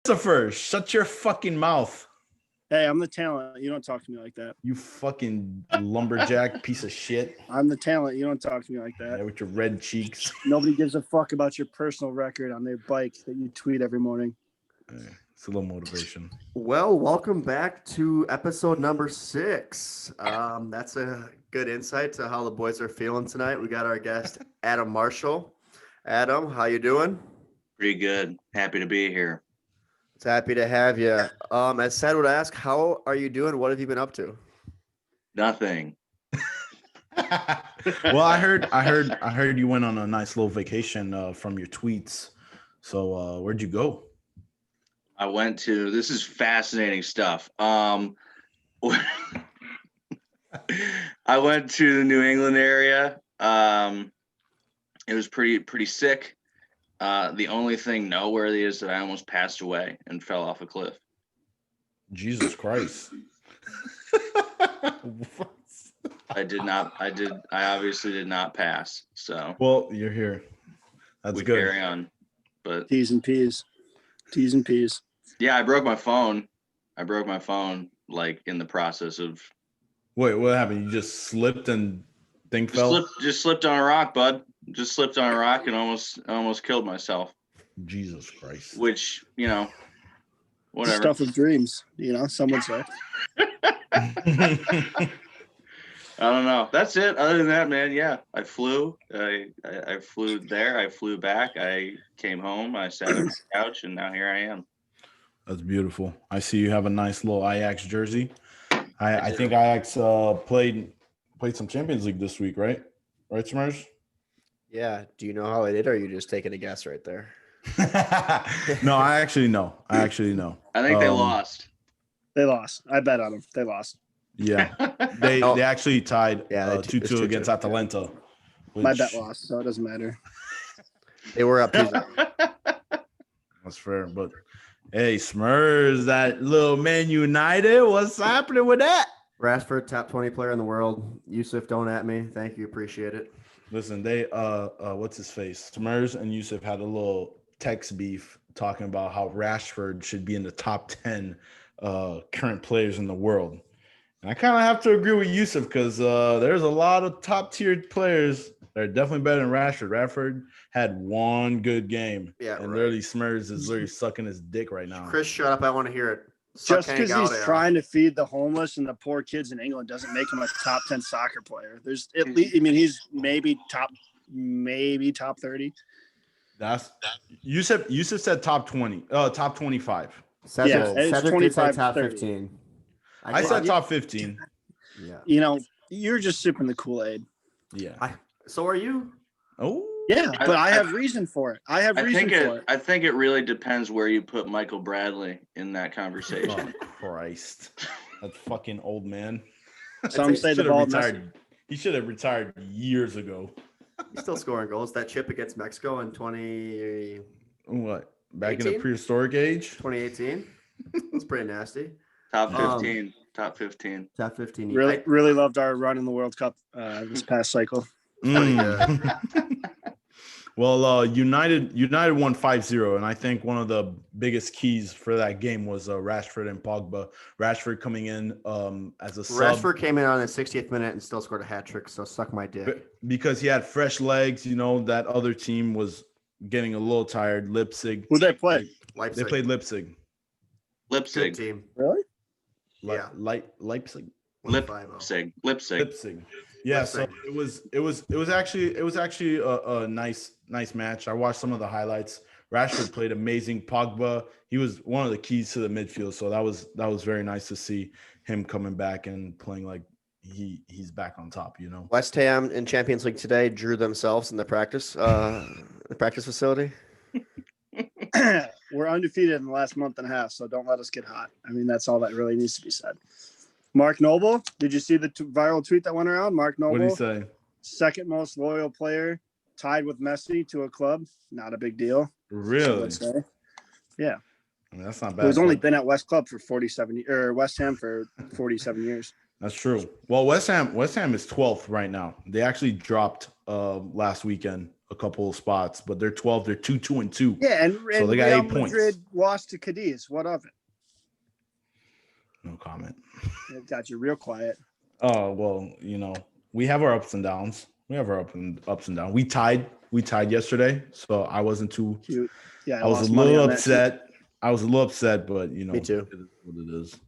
Christopher, shut your fucking mouth. Hey, I'm the talent. You don't talk to me like that. You fucking lumberjack piece of shit. I'm the talent. You don't talk to me like that. Yeah, with your red cheeks. Nobody gives a fuck about your personal record on their bike that you tweet every morning. It's a little motivation. Well, welcome back to episode number 6. That's a good insight to how the boys are feeling tonight. We got our guest, Adam Marshall. Adam, how you doing? Pretty good. Happy to be here. It's happy to have you. As Sad would ask, how are you doing? What have you been up to? Nothing. Well, I heard you went on a nice little vacation from your tweets. So where'd you go? I went to, this is fascinating stuff. I went to the New England area. It was pretty sick. The only thing noteworthy is that I almost passed away and fell off a cliff. Jesus Christ. I obviously did not pass. So well, you're here. That's we good. carry on. But T's and P's. Yeah, I broke my phone. Like in the process of. Wait, what happened? You just slipped and thing fell? Just slipped on a rock, bud. Just slipped on a rock and almost killed myself. Jesus Christ. Which, whatever. Stuff of dreams, some would say. I don't know. That's it. Other than that, man, yeah. I flew. I flew there. I flew back. I came home. I sat on the couch, and now here I am. That's beautiful. I see you have a nice little Ajax jersey. I think Ajax played some Champions League this week, right? Right, Smurfs? Yeah. Do you know how I did, or are you just taking a guess right there? No, I actually know. I think they lost. They lost. I bet on them. They lost. Yeah. They actually tied 2-2 against Atalanta. My bet lost, so it doesn't matter. They were up 2-0. That's fair. But hey, Smurfs, that little Man United, what's happening with that? Rashford, top 20 player in the world. Yusuf, don't at me. Thank you. Appreciate it. Listen, they what's his face? Smurfs and Yusuf had a little text beef talking about how Rashford should be in the top 10 current players in the world. And I kind of have to agree with Yusuf because there's a lot of top tier players that are definitely better than Rashford. Rashford had one good game. Yeah, and right. literally Smurfs is literally sucking his dick right now. Chris, shut up. I want to hear it. Just because he's trying to feed the homeless and the poor kids in England doesn't make him a top 10 soccer player. There's at least, he's maybe top 30. That's Yusuf said top 20, top 25. Cedric did say top 30. 15. I said top 15. Yeah. You're just sipping the Kool-Aid. Yeah. So are you? Oh. Yeah, but I have reason for it. I think it really depends where you put Michael Bradley in that conversation. Oh, Christ. That fucking old man. Some say the ball retired. He should have retired years ago. He's still scoring goals. That chip against Mexico in 2018? What? Back in the prehistoric age? 2018? That's pretty nasty. Top 15. Top 15. Top 15. Really loved our run in the World Cup this past cycle. Well, United won 5-0, and I think one of the biggest keys for that game was Rashford and Pogba. Rashford coming in as a sub. Rashford came in on the 60th minute and still scored a hat trick, so suck my dick. Because he had fresh legs, that other team was getting a little tired. Leipzig. Who they play? Leipzig. They played Leipzig. Good team. Really? Yeah. Leipzig. Leipzig. Yeah, so it was actually a nice match. I watched some of the highlights. Rashford played amazing. Pogba, he was one of the keys to the midfield, so that was very nice to see him coming back and playing like he's back on top. West Ham in Champions League today drew themselves in the practice facility. We're undefeated in the last month and a half, so don't let us get hot. That's all that really needs to be said. Mark Noble, did you see the viral tweet that went around? Mark Noble, what did he say? Second most loyal player, tied with Messi to a club. Not a big deal. Really? Yeah. That's not bad. He's only been at West Ham for 47 years. That's true. Well, West Ham is 12th right now. They actually dropped last weekend a couple of spots, but they're 12. They're 2-2. Yeah, and So they got Real 8 points. Madrid lost to Cadiz. What of it? No comment. It got you real quiet. Oh well, we have our ups and downs. We have our ups and downs. We tied yesterday, so I wasn't too. Cute. Yeah, I was lost a money little on that, too. upset. I was a little upset, but Me too. it is what it is.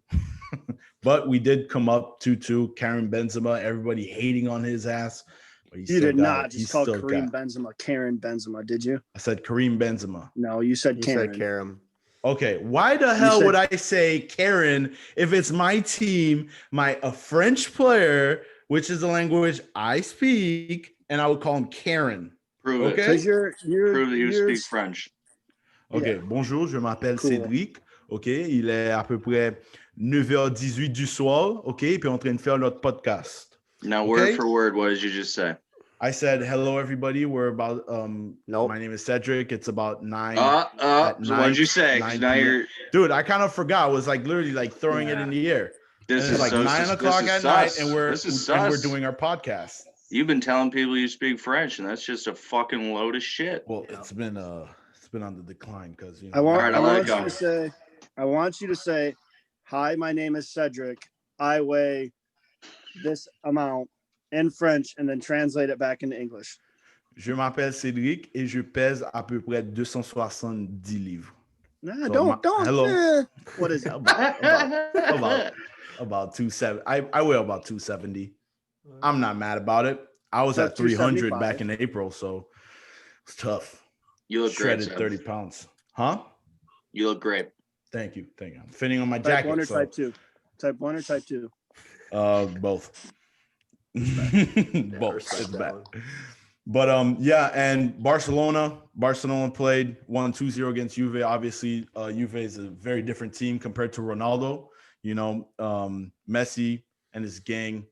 But we did come up 2-2. Karim Benzema, everybody hating on his ass. But he You still did got not it. He just call still Karim got it. Benzema Karen Benzema, did you? I said Karim Benzema. No, you said You Karen. said Karam. Okay, why the hell said- would I say Karen if it's my team, a French player, which is the language I speak, and I would call him Karen. Prove Okay. it. Because you're Prove that you you're speak French. OK, Yeah. bonjour, je m'appelle Cool. Cédric. OK, il est à peu près 9h18 du soir. OK, puis on est en train de faire notre podcast. Now, Okay. word for word, what did you just say? I said, hello, everybody. We're about, Nope. my name is Cedric. It's about 9. So what did you 9 say? 'Cause now 9 you're. Dude, I kind of forgot. I was like literally like throwing it in the air. This And is it's like so 9 this o'clock is at night, sus. and we're This is doing our podcast. You've been telling people you speak French, and that's just a fucking load of shit. Well, it's been on the decline because I want, All right, I I'll let want it you go. to say, I want you to say, hi, my name is Cedric. I weigh this amount in French, and then translate it back into English. Je m'appelle Cédric et je pèse à peu près 270 livres. Nah, So don't. hello. What is it? About 270. I weigh about 270. I'm not mad about it. I was So at 300 275. back in April, so it's tough. You look great. Shredded Seb. 30 pounds. Huh? You look great. Thank you. I'm fitting on my Type 1 jacket. or So, type 2? Type 1 or type 2? both. Both. respect It's that bad. one. But yeah, and Barcelona played 1-2-0 against Juve. Obviously, Juve is a very different team compared to Ronaldo. Messi and his gang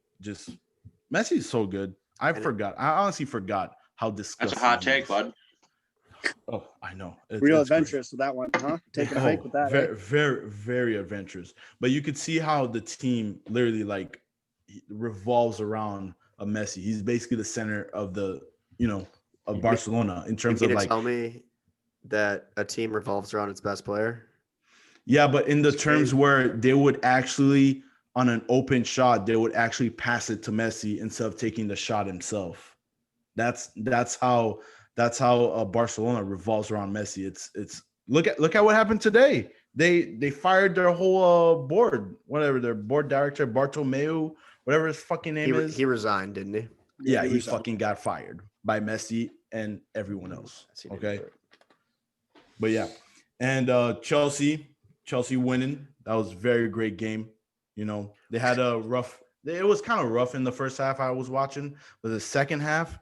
Messi is so good. I honestly forgot how disgusting. That's a hot he take, is. bud. Oh, I know. It's Real great. adventurous with that one, huh? Taking a hike with that. Very, eh? very, very adventurous. But you could see how the team literally revolves around a Messi. He's basically the center of of Barcelona in terms You of mean to tell me that a team revolves around its best player? yeah, but in the It's terms crazy. where they would actually on an open shot, they would actually pass it to Messi instead of taking the shot himself. That's how Barcelona revolves around Messi. It's look at what happened today. They fired their whole board, whatever their board director Bartomeu, whatever his fucking name is. He resigned, didn't he? Yeah, he was out. fucking got fired by Messi and everyone else. Yes, he did. Okay, but yeah, and Chelsea winning. That was a very great game. They had a rough. It was kind of rough in the first half I was watching, but the second half,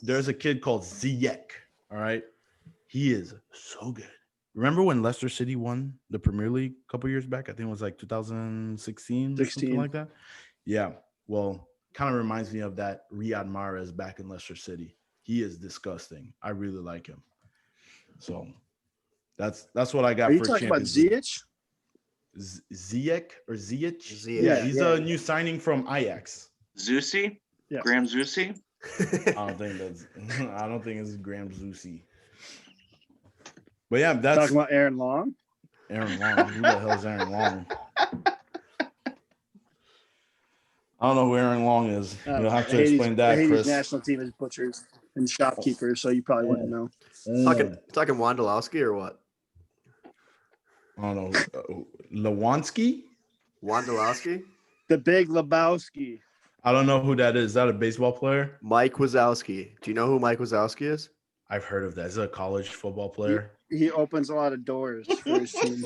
there's a kid called Ziyech. All right, he is so good. Remember when Leicester City won the Premier League a couple years back? I think it was like 2016, something 16. like that. Yeah. Well, kind of reminds me of that Riyad Mahrez back in Leicester City. He is disgusting. I really like him. So that's what I got Are you for talking about Champions League. Ziyech? Ziyech or Ziyech? Ziyech. Yeah, he's Yeah. a new signing from Ajax. Zusi? Yes. Graham Zusi? I don't think it's Graham Zusi. But yeah, that's Talking about Aaron Long? Aaron Long. Who the hell is Aaron Long? I don't know who Aaron Long is. You'll have to explain that, Haiti's Chris. national team is butchers and shopkeepers, so you probably wouldn't know. Talking Wondolowski or what? I don't know. Lewanski? Wondolowski? The Big Lebowski. I don't know who that is. Is that a baseball player? Mike Wazowski. Do you know who Mike Wazowski is? I've heard of that. Is it a college football player? He opens a lot of doors for his team.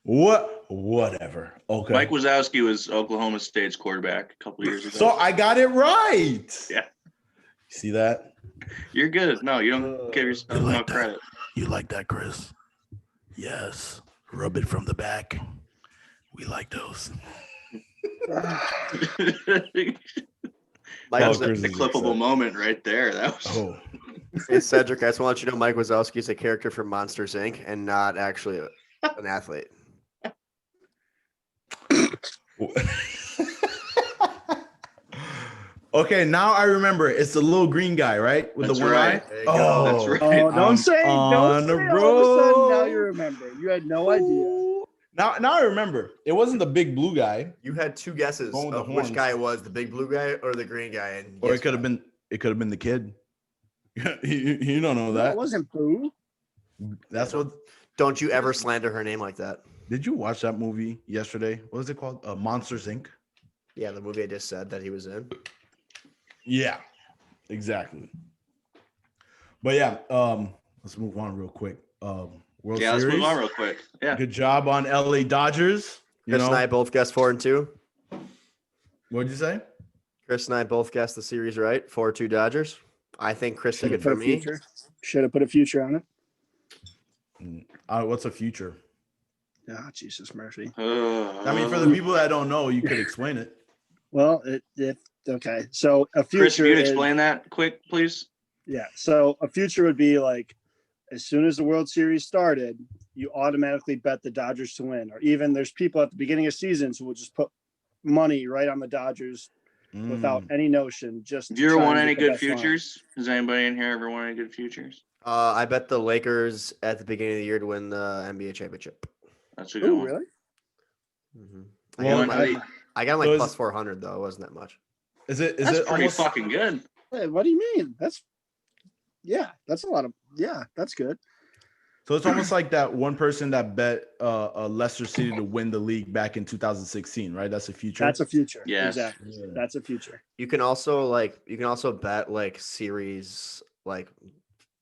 Whatever. Okay. Mike Wazowski was Oklahoma State's quarterback a couple years ago. So I got it right. Yeah. See that? You're good. No, you don't give yourself You no like that? credit. You like that, Chris? Yes. Rub it from the back. We like those. Mike Oh, was, Chris The is clippable excited. moment right there. That was Oh. hey, Cedric, I just want you to know Mike Wazowski is a character from Monsters Inc. and not actually an athlete. Okay, now I remember. It's the little green guy, right? With That's the one right. eye. There you go. Oh, That's right. Oh, don't I'm say on all a of a sudden. Now you roll. remember. You had no idea. Ooh. Now I remember. It wasn't the big blue guy, You had two guesses Going with the of which horns. guy it was, the big blue guy or the green guy. And or it guess could have what? been. It could have been the kid. You don't know That that. wasn't Boo. That's what. Don't you ever slander her name like that. Did you watch that movie yesterday? What was it called? Monsters Inc. Yeah, the movie I just said that he was in. Yeah, exactly. But yeah, let's move on real quick. World Yeah, let's Series. move on real quick. Yeah. Good job on LA Dodgers. You Chris know, and I both guessed 4-2. what'd you say? Chris and I both guessed the series right. 4-2 Dodgers. I think Chris took it from me. Should have put a future on it. What's a future? Ah, Jesus mercy. I mean, for the people that don't know, you could explain it. Well, okay. So a future. Chris, if you'd is- explain that quick, please. Yeah. So a future would be like, as soon as the World Series started, you automatically bet the Dodgers to win. Or even there's people at the beginning of seasons who will just put money right on the Dodgers without any notion. Just Have you ever try won and any get the good best line. futures? Has anybody in here ever won any good futures? I bet the Lakers at the beginning of the year to win the NBA championship. That's a good Oh, one. really? Mhm. Well, I got him so like is- plus 400 though. It wasn't that much. Is it That's pretty almost fucking good. Hey, what do you mean? That's a lot of that's good. so it's almost like that one person that bet Leicester City to win the league back in 2016, right? That's a future. That's a future. Yes. Exactly. Yeah. That's a future. You can also bet like series like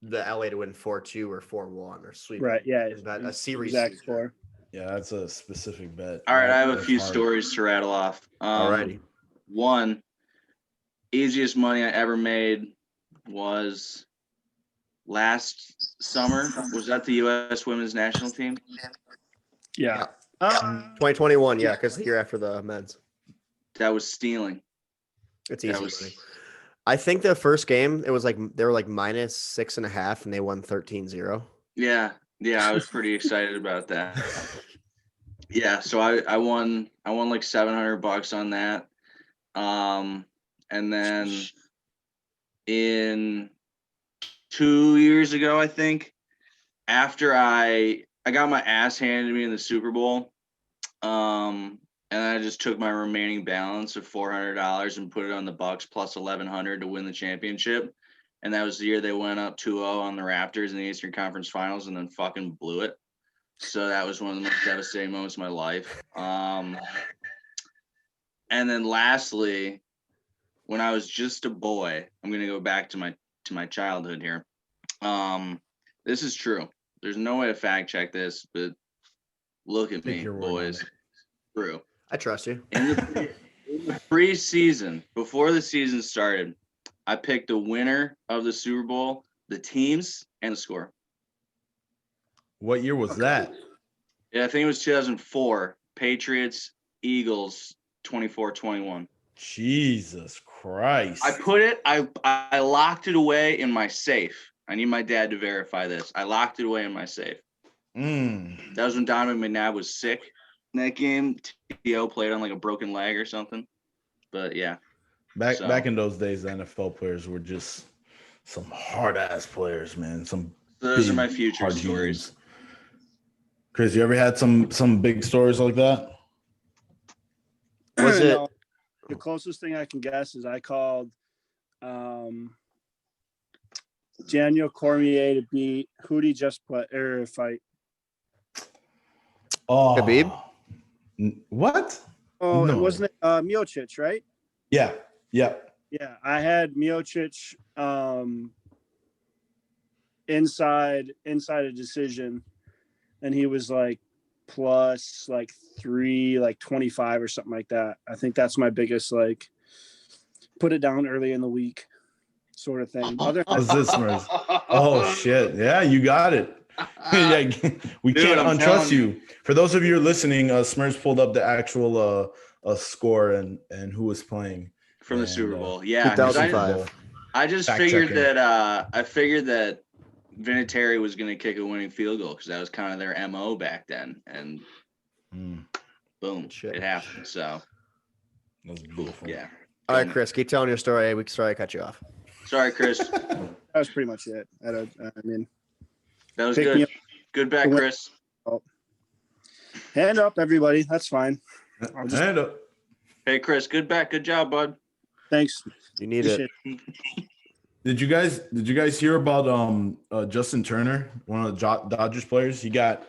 the LA to win 4-2 or 4-1 or sweep. Right. Yeah. You can bet a series. Exact future. score. Yeah, that's a specific bet. All right, I have a That's few hard. stories to rattle off. Alrighty. One, easiest money I ever made was last summer. Was that the U.S. Women's National Team? Yeah. 2021, yeah, because the year after the men's. That was stealing. It's That easy. was money. I think the first game, it was like they were like minus 6.5 and they won 13-0. yeah. I was pretty excited about that. Yeah, so I won like $700 on that. And then in 2 years ago, I think, after I got my ass handed to me in the Super Bowl, and I just took my remaining balance of $400 and put it on the Bucks plus 1,100 to win the championship. And that was the year they went up 2-0 on the Raptors in the Eastern Conference Finals and then fucking blew it. So that was one of the most devastating moments of my life. And then lastly, when I was just a boy, I'm gonna go back to my childhood here. This is true. There's no way to fact check this, but look at Take me, your word on boys. it. True. I trust you. In the preseason, before the season started, I picked the winner of the Super Bowl, the teams, and the score. What year was that? Yeah, I think it was 2004. Patriots, Eagles, 24-21. Jesus Christ! I locked it away in my safe. I need my dad to verify this. I locked it away in my safe. Mm. That was when Donovan McNabb was sick in that game. T.O. played on like a broken leg or something. But yeah. Back in those days, the NFL players were just some hard ass players, man. Some So those are big, my future hard stories. humans. Chris, you ever had some big stories like that? Was it? No, the closest thing I can guess is I called Daniel Cormier to beat who'd he just play or fight? Oh, Khabib? What? Oh, No. it wasn't Miocic, right? Yeah. Yeah, I had Miocic inside a decision, and he was like plus like 25 or something like that. I think that's my biggest like put it down early in the week sort of thing. Other How's this, Smurfs? Oh shit! Yeah, you got it. Yeah, we Dude, can't I'm untrust telling you. For those of you listening, Smurfs pulled up the actual score and who was playing From the And, Super Bowl. Yeah. 'cause 2005. I just Fact figured checking. that Vinatieri was going to kick a winning field goal because that was kind of their MO back then. And Mm, boom, Shit. it happened. So, that's beautiful. yeah. All right, me. Chris, keep telling your story. Sorry I cut you off. Sorry, Chris. That was pretty much it. I mean, That was Pick me good. up. Good back, Chris. hand up, everybody. That's fine. I'll just- Hand up. Hey, Chris. Good back. Good job, bud. Thanks. You need it. Appreciate Did you guys hear about Justin Turner, one of the Dodgers players? He got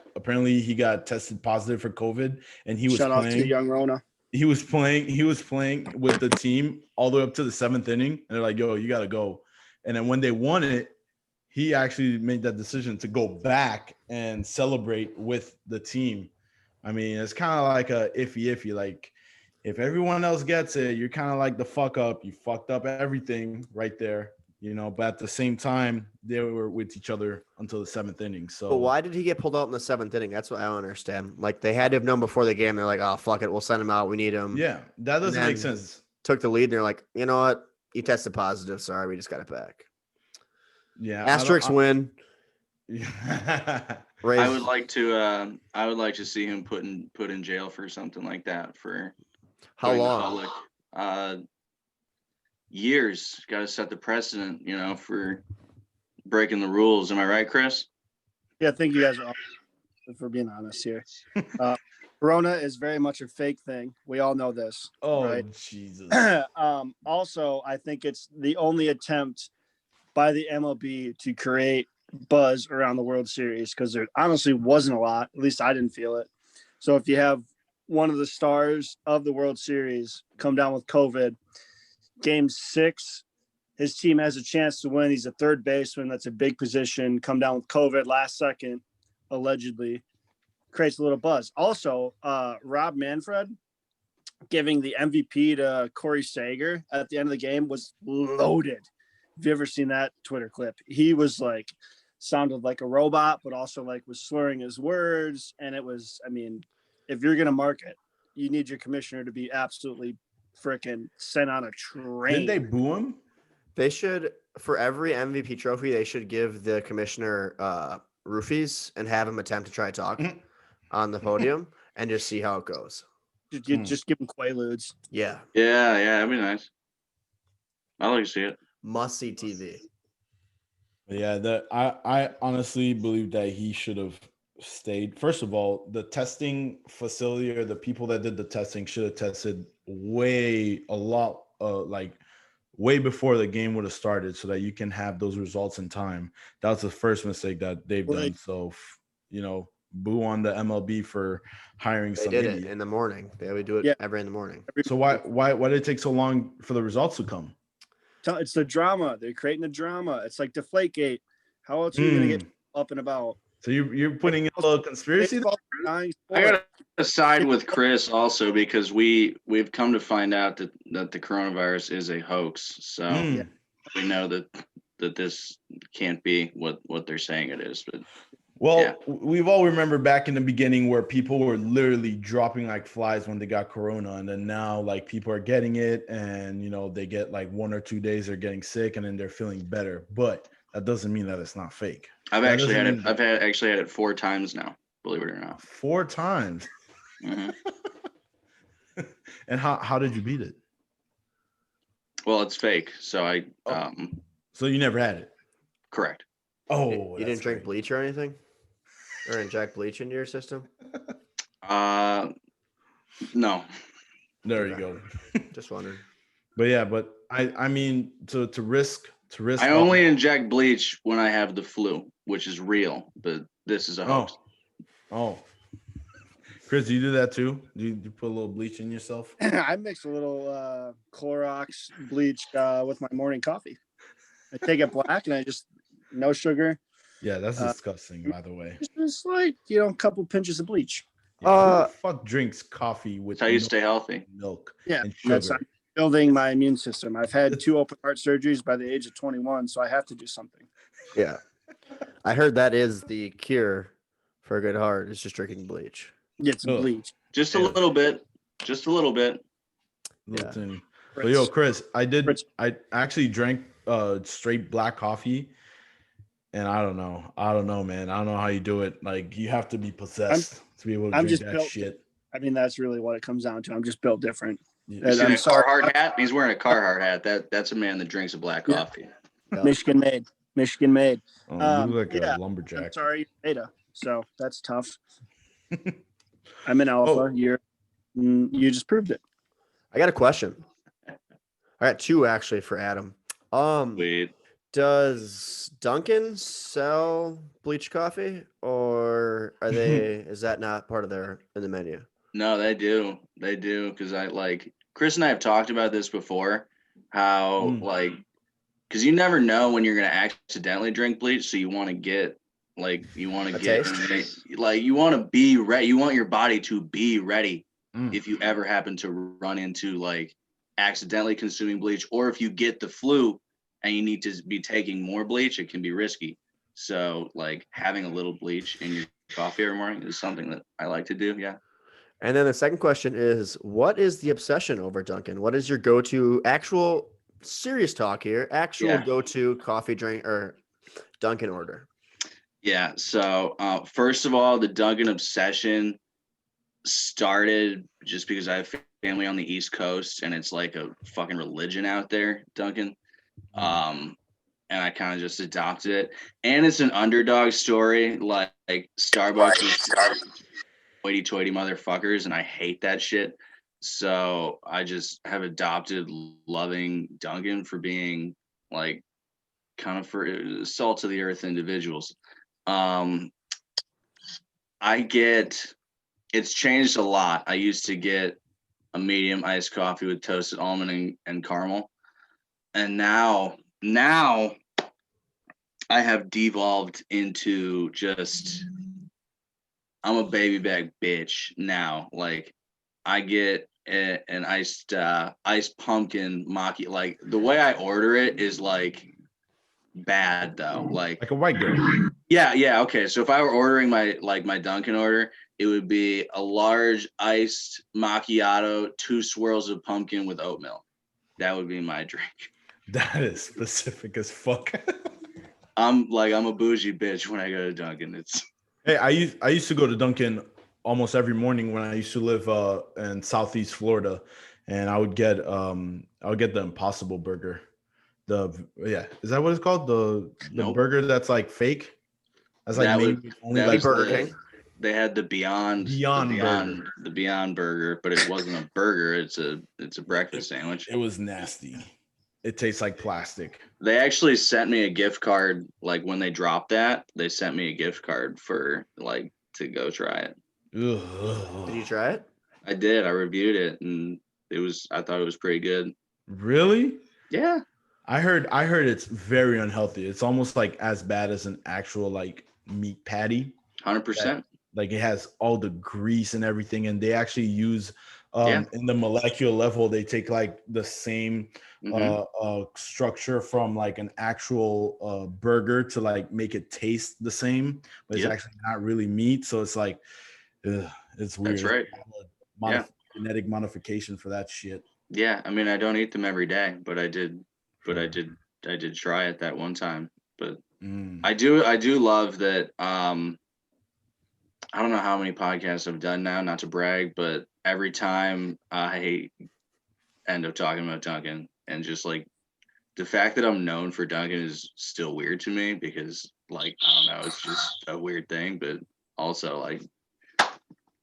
tested positive for COVID, and he was Shout out to playing. young Rona. He was playing with the team all the way up to the 7th inning, and they're like, "Yo, you got to go." And then when they won it, he actually made that decision to go back and celebrate with the team. I mean, it's kind of like a iffy. Like, if everyone else gets it, you're kind of like the fuck up. You fucked up everything right there, you know. But at the same time, they were with each other until the 7th inning. So But why did he get pulled out in the 7th inning? That's what I don't understand. Like, they had to have known before the game. They're like, oh, fuck it. We'll send him out. We need him. Yeah, that doesn't then- make sense. Took the lead. And they're like, you know what? You tested positive. Sorry. We just got it back. Yeah, Asterix win. Raise. I would like to see him put in jail for something like that for How putting the long? public, years. Got to set the precedent, you know, for breaking the rules. Am I right, Chris? Yeah, thank you guys all for being honest here. Corona is very much a fake thing. We all know this. Oh Right. Jesus! Also, I think it's the only attempt by the MLB to create buzz around the World Series because there honestly wasn't a lot. At least I didn't feel it. So if you have one of the stars of the World Series come down with COVID, Game 6, his team has a chance to win. He's a third baseman. That's a big position. Come down with COVID last second, allegedly, creates a little buzz. Also, Rob Manfred giving the MVP to Corey Seager at the end of the game was loaded. Have you ever seen that Twitter clip? He was like, sounded like a robot, but also like was slurring his words. And it was, I mean, if you're going to market, you need your commissioner to be absolutely freaking sent on a train. Didn't they boo him? They should, for every MVP trophy, they should give the commissioner roofies and have him attempt to try to talk on the podium and just see how it goes. Just give him Quaaludes. Yeah. Yeah, that'd be nice. I like to see it. Must see TV. Yeah, I honestly believe that he should have stayed. First of all, the testing facility or the people that did the testing should have tested way before the game would have started so that you can have those results in time. That was the first mistake that they've done. Right. So, boo on the MLB for hiring They some did idiot. it in the morning. They would do it Yeah. every in the morning. So why did it take so long for the results to come? It's the drama. They're creating the drama. It's like Deflategate. How else are you going to get up and about? So you're putting in a little conspiracy? Baseball, dying I sport. gotta side with Chris also because we've come to find out that the coronavirus is a hoax. So Mm. we know that this can't be what they're saying it is. But Well, Yeah. we've all remember back in the beginning where people were literally dropping like flies when they got corona, and then now like people are getting it, and they get like 1 or 2 days they're getting sick, and then they're feeling better. But that doesn't mean that it's not fake. I've That actually doesn't had it. mean- I've actually had it 4 times now. Believe it or not. 4 times. Mhm. And how did you beat it? Well, it's fake. So Oh. So you never had it? correct. Oh, You that's didn't drink great. bleach or anything? Or inject bleach into your system? No. There you Okay. go. Just wondering. But yeah, but I mean to risk. I only inject bleach when I have the flu, which is real. But this is a hoax. Oh. Chris, do you do that too? Do you put a little bleach in yourself? I mix a little Clorox bleach with my morning coffee. I take it black and I just no sugar, Yeah, that's disgusting, by the way. just like a couple pinches of bleach. Yeah, who the fuck drinks coffee with That's how you no stay healthy. milk Yeah, and that's sugar? I'm building my immune system. I've had 2 open heart surgeries by the age of 21, so I have to do something. Yeah. I heard that is the cure for a good heart. It's just drinking bleach. Get some Ugh. bleach. Just a Yeah. little bit. Just a little bit. Little Yeah. tinny. But yo, Chris, Fritz. I actually drank straight black coffee, and I don't know, man. I don't know how you do it. Like you have to be possessed to be able to I'm drink just that built- shit. I mean, that's really what it comes down to. I'm just built different. Yeah. You see I'm that sorry. Carhartt hat? He's wearing a Carhartt hat. That's a man that drinks a black Yeah. coffee. Michigan made. Michigan made. You look like a I'm lumberjack. sorry, you're beta. So that's tough. I'm an alpha. Oh. You just proved it. I got a question. I got two actually for Adam. Wait, Does Dunkin' sell bleach coffee, or are they? Is that not part of their in the menu? no, they do. They do because I like Chris and I have talked about this before. How like because you never know when you're gonna accidentally drink bleach, so you want to get you want to A get taste? you want to be ready. You want your body to be ready Mm. if you ever happen to run into accidentally consuming bleach, or if you get the flu and you need to be taking more bleach, it can be risky. So having a little bleach in your coffee every morning is something that I like to do. Yeah. And then the second question is, what is the obsession over Dunkin'? What is your go-to actual serious talk here? Actual Yeah. go-to coffee drink or Dunkin' order? Yeah. So first of all, the Dunkin' obsession started just because I have family on the East Coast and it's like a fucking religion out there, Dunkin'. And I kind of just adopted it. And it's an underdog story. Like Starbucks is hoity-toity motherfuckers, and I hate that shit. So I just have adopted loving Dunkin' for being kind of for salt of the earth individuals. It's changed a lot. I used to get a medium iced coffee with toasted almond and caramel. And now I have devolved into just I'm a baby back bitch now. I get an iced pumpkin maki. The way I order it is bad though. Like a white girl. Yeah. Okay. So if I were ordering my Dunkin' order, it would be a large iced macchiato, 2 swirls of pumpkin with oat milk. That would be my drink. That is specific as fuck. I'm a bougie bitch when I go to Dunkin'. It's Hey, I used to go to Dunkin' almost every morning when I used to live in Southeast Florida, and I would get the Impossible Burger. Is that what it's called? The Nope. burger that's like fake. That's like only that like was Burger King. They had the Beyond Burger. the Beyond Burger, but it wasn't a burger. It's a breakfast sandwich. It was nasty. It tastes like plastic. They actually sent me a gift card when they dropped that. They sent me a gift card for to go try it. Ugh. Did you try it? I did. I reviewed it, and I thought it was pretty good. Really? Yeah. I heard it's very unhealthy. It's almost like as bad as an actual meat patty. 100%. Like it has all the grease and everything, and they actually use in the molecular level, they take the same structure from an actual burger to make it taste the same, but it's actually not really meat. So it's it's weird. That's right. Genetic modification for that shit. Yeah, I mean, I don't eat them every day, but I did try it that one time. But I do love that. I don't know how many podcasts I've done now, not to brag, but every time I end up talking about Dunkin', and just the fact that I'm known for Dunkin' is still weird to me because I don't know, it's just a weird thing, but also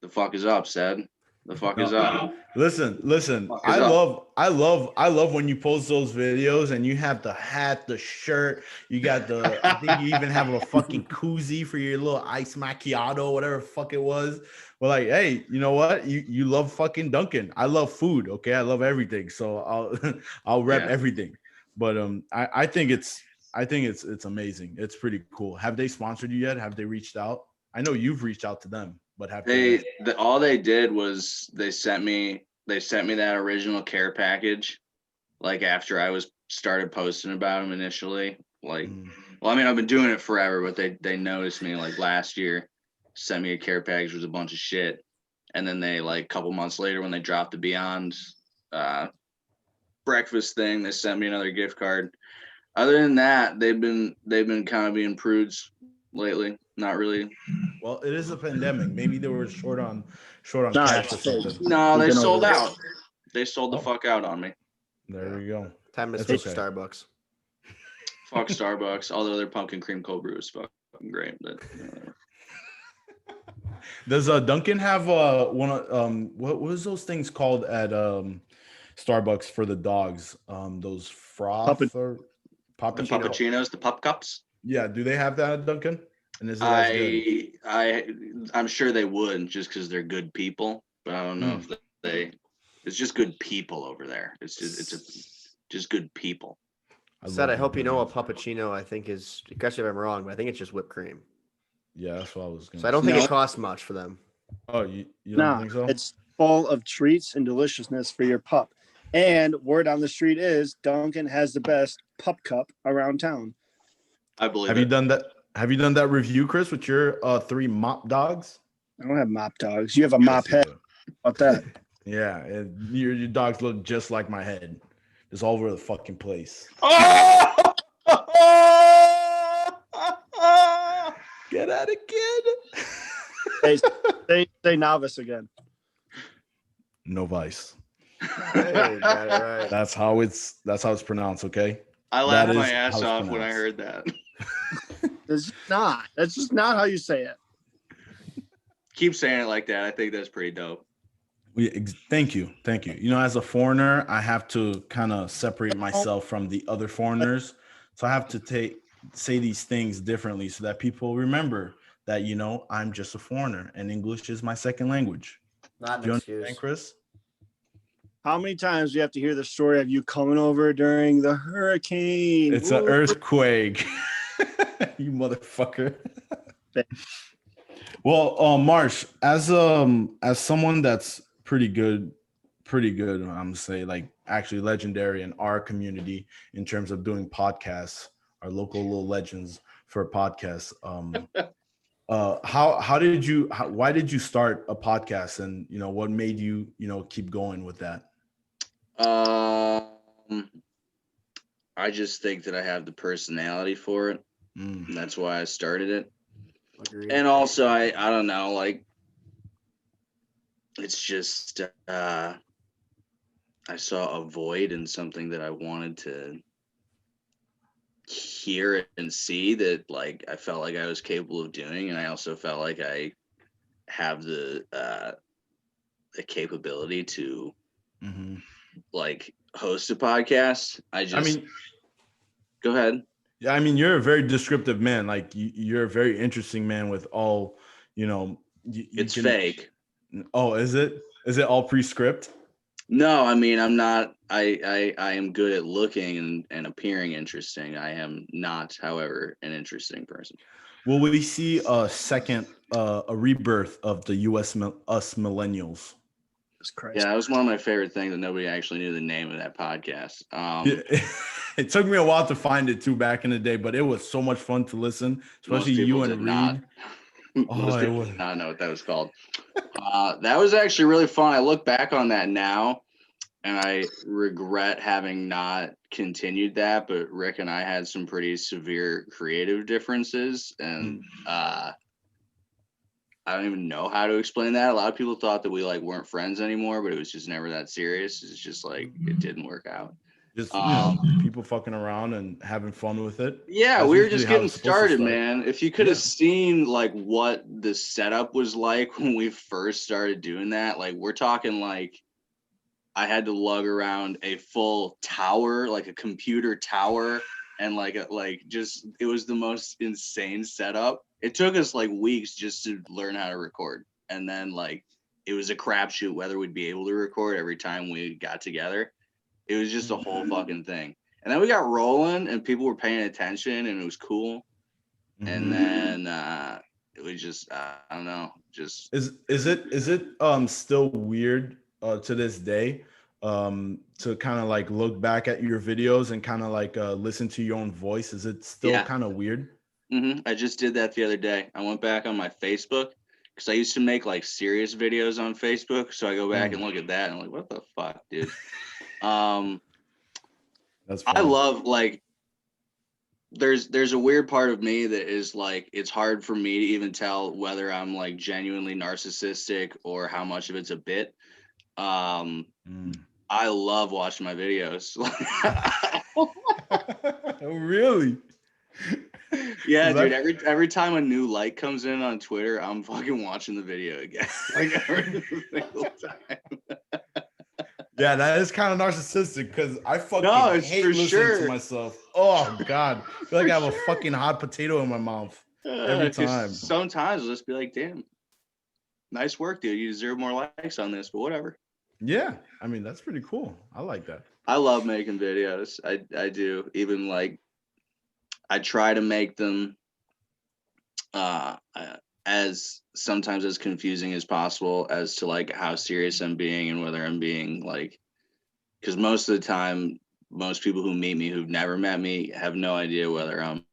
the fuck is up, Sed? The fuck is up? Listen. I love when you post those videos and you have the hat, the shirt, you got I think you even have a fucking koozie for your little ice macchiato, whatever the fuck it was. Well, hey, you know what? You love fucking Dunkin'. I love food. Okay, I love everything. So I'll rep everything. But I think it's amazing. It's pretty cool. Have they sponsored you yet? Have they reached out? I know you've reached out to them. But all they did was they sent me that original care package after I started posting about them initially. Well, I mean, I've been doing it forever, but they noticed me last year, sent me a care package with a bunch of shit, and then they a couple months later when they dropped the Beyond breakfast thing, they sent me another gift card. Other than that, they've been kind of being prudes lately. Not really. Well, it is a pandemic. Maybe they were short on cash or something. No, they sold out. They sold the Oh. fuck out on me. There we go. Time to That's switch to okay. Starbucks. Fuck Starbucks. Although their pumpkin cream cold brew is fucking great. But Does Duncan have one of what was those things called at Starbucks for the dogs? Those froth or the puppuccino? puppuccinos, the pup cups. Yeah, do they have that at Duncan? And is it as good? I'm sure they would just because they're good people. But I don't know if they. It's just good people over there. It's just good people. I love hope you know a Dunkin'. puppuccino. I think is, correct me if I'm wrong, but I think it's just whipped cream. Yeah, that's what I was gonna So I don't say. think No. it costs much for them. Oh, you don't Nah, think so? it's full of treats and deliciousness for your pup. And word on the street is Duncan has the best pup cup around town. I believe Have it. you done that? Have you done that review, Chris, with your 3 mop dogs? I don't have mop dogs. You have a mop head. How about that? Yeah, your dogs look just like my head. It's all over the fucking place. Get at it, kid. Say novice again. No vice. Hey, got it right. That's how it's pronounced. Okay. I laughed That my is ass how it's off when I pronounced. heard that. It's not. That's just not how you say it. Keep saying it like that. I think that's pretty dope. Thank you. You know, as a foreigner, I have to kind of separate myself from the other foreigners, so I have to say these things differently so that people remember that, you know, I'm just a foreigner and English is my second language. Not Do you an understand, excuse. Chris? How many times do you have to hear the story of you coming over during the hurricane? It's an Ooh. earthquake. You motherfucker. Well, Marsh, as someone that's pretty good, I'm gonna say, like, actually legendary in our community in terms of doing podcasts, our local little legends for podcasts. Why did you start a podcast, and you know what made you keep going with that? I just think that I have the personality for it. Mm. And that's why I started it. Agreed. And also I don't know, like, it's just I saw a void in something that I wanted to hear and see, that like I felt like I was capable of doing, and I also felt like I have the capability to Mm-hmm. like host a podcast. Go ahead. Yeah, I mean, you're a very descriptive man. Like, you're a very interesting man with all, It's fake. Oh, is it? Is it all pre-script? No, I mean, I'm not. I am good at looking and appearing interesting. I am not, however, an interesting person. Will we see a rebirth of the us millennials? Jesus Christ. Yeah, that was one of my favorite things, that nobody actually knew the name of that podcast. It took me a while to find it too back in the day, but it was so much fun to listen, especially you and Reed. Most people did not know what that was called. That was actually really fun. I look back on that now, and I regret having not continued that. But Rick and I had some pretty severe creative differences, and I don't even know how to explain that. A lot of people thought that we like weren't friends anymore, but it was just never that serious. It's just like it didn't work out. Just people fucking around and having fun with it. Yeah, That's we were usually just how getting it's supposed to started, start. man. If you could have seen like what the setup was like when we first started doing that, like we're talking like I had to lug around a full tower, like a computer tower, and it was the most insane setup. It took us like weeks just to learn how to record, and then like it was a crapshoot whether we'd be able to record every time we got together. It was just a whole fucking thing. And then we got rolling and people were paying attention and it was cool. Mhm. And then it was just I don't know, just Is it still weird to this day to kind of like look back at your videos and kind of like listen to your own voice? Is it still kind of weird? I just did that the other day. I went back on my Facebook because I used to make like serious videos on Facebook. So I go back and look at that and I'm like, what the fuck, dude? That's I funny. love like there's a weird part of me that is like it's hard for me to even tell whether I'm like genuinely narcissistic or how much of it's a bit. I love watching my videos. Really? Yeah, Is that- dude. Every time a new like comes in on Twitter, I'm fucking watching the video again. Like every single time. Yeah, that is kind of narcissistic because I fucking No, it's hate for listening sure. to myself. Oh God, I feel like I have a fucking hot potato in my mouth every 'Cause time. Sometimes I'll just be like, damn, nice work, dude. You deserve more likes on this, but whatever. Yeah, I mean that's pretty cool. I like that. I love making videos. I do. Even like I try to make them uh as sometimes as confusing as possible as to like how serious I'm being and whether I'm being like, because most of the time most people who meet me who've never met me have no idea whether I'm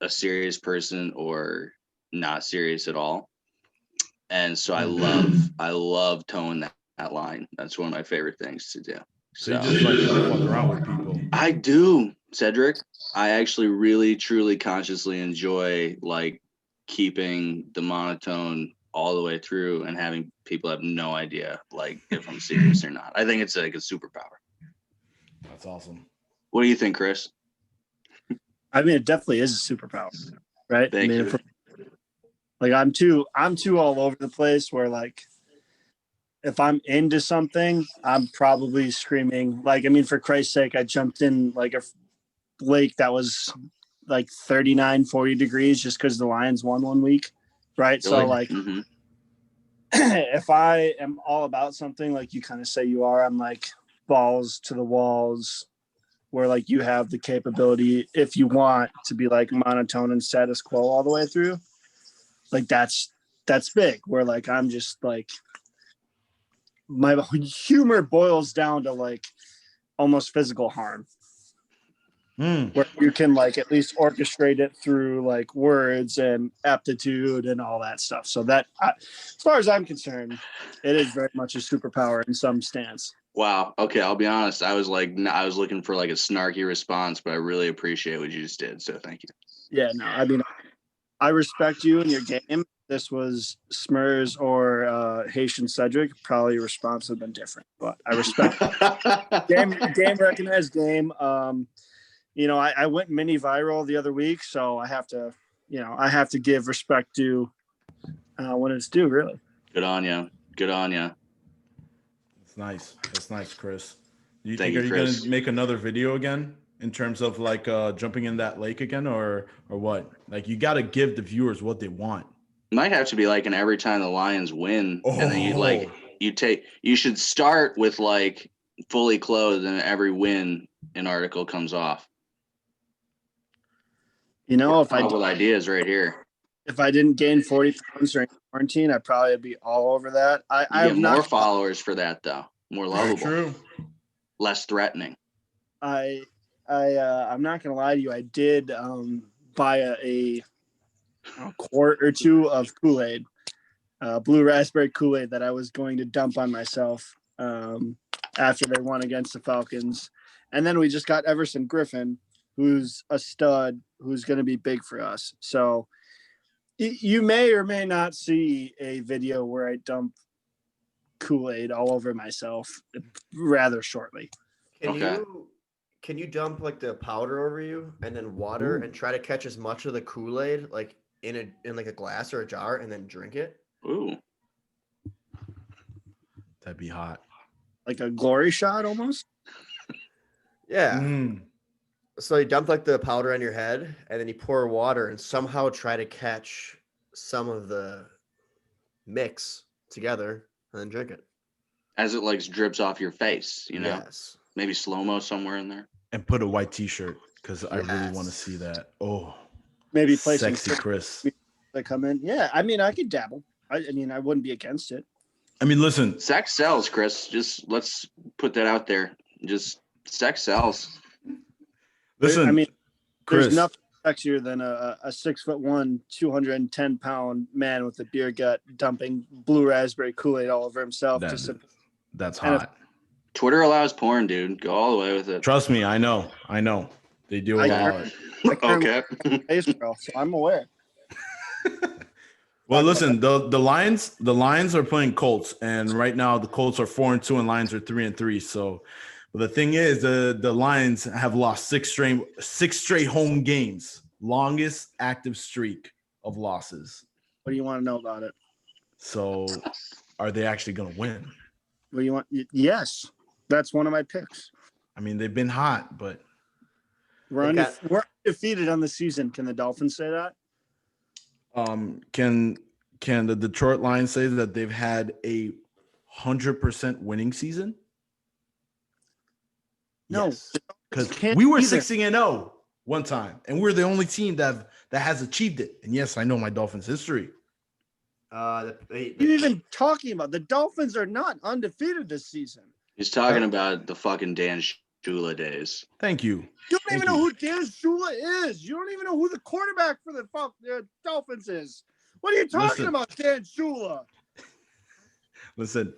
a serious person or not serious at all. And so I love towing that line. That's one of my favorite things to do. So you just like to fuck around with people. I do, Cedric. I actually really, truly, consciously enjoy like keeping the monotone all the way through and having people have no idea like if I'm serious or not. I think it's like a superpower. That's awesome. What do you think, Chris? I mean, it definitely is a superpower, right? Thank I mean, you. like I'm too all over the place where like if I'm into something, I'm probably screaming. Like, I mean, for Christ's sake, I jumped in like a lake that was like 39, 40 degrees just because the Lions won one week. Right. So like Mhm. if I am all about something, like you kind of say you are, I'm like balls to the walls where like you have the capability, if you want, to be like monotone and status quo all the way through. Like that's big. Where like I'm just like my humor boils down to like almost physical harm. Where you can like at least orchestrate it through like words and aptitude and all that stuff. So that, as far as I'm concerned, it is very much a superpower in some stance. Wow. Okay, I'll be honest. I was looking for like a snarky response, but I really appreciate what you just did. So thank you. Yeah, no, I mean, I respect you and your game. This was Smurs or Haitian Cedric, probably your response would have been different. But I respect game recognized game. You know, I went mini viral the other week, so I have to give respect to when it's due, really. Good on you. Good on you. It's nice. That's nice, Chris. You Thank think you, are you Chris. gonna make another video again in terms of like jumping in that lake again or what? Like you got to give the viewers what they want. Might have to be like an every time the Lions win, and then you should start with like fully clothed, and every win an article comes off. You know, Come up with ideas right here. if I didn't gain 40 pounds during quarantine, I'd probably be all over that. I You have get more not. followers for that though. More lovable, True. less threatening. I'm not gonna lie to you. I did buy a quart or two of Kool-Aid, blue raspberry Kool-Aid that I was going to dump on myself after they won against the Falcons, and then we just got Everson Griffin, who's a stud, who's going to be big for us. So you may or may not see a video where I dump Kool-Aid all over myself rather shortly. Can you dump like the powder over you and then water and try to catch as much of the Kool-Aid like in like a glass or a jar and then drink it? Ooh. That'd be hot. Like a glory shot almost? Yeah. So you dump like the powder on your head and then you pour water and somehow try to catch some of the mix together and then drink it. As it like drips off your face, you know? Yes. Maybe slow-mo somewhere in there. And put a white t-shirt because I really want to see that. Oh, Maybe play sexy some Chris. that come in. Yeah, I mean, I could dabble. I mean, I wouldn't be against it. I mean, listen. Sex sells, Chris. Just let's put that out there. Just sex sells. Listen, I mean, Chris. there's nothing sexier than a 6'1", 210-pound man with a beer gut dumping blue raspberry Kool-Aid all over himself. That's hot. Twitter allows porn, dude. Go all the way with it. Trust me, I know. They do allow it. Okay. Face girl, so I'm aware. Well, listen, the Lions are playing Colts, and right now the Colts are 4-2 and Lions are 3-3. So the thing is, the Lions have lost six straight home games, longest active streak of losses. What do you want to know about it? So are they actually going to win? What do you want? Yes, that's one of my picks. I mean, they've been hot, but We're undefeated on the season. Can the Dolphins say that? can the Detroit Lions say that they've had a 100% winning season? No, because can't we were either. 16-0 one time, and we're the only team that has achieved it. And yes, I know my Dolphins history. What are you even talking about? The Dolphins are not undefeated this season. He's talking about the fucking Dan Shula days. Thank you. You don't even know who Dan Shula is. You don't even know who the quarterback for the Dolphins is. What are you talking about, Dan Shula? Listen.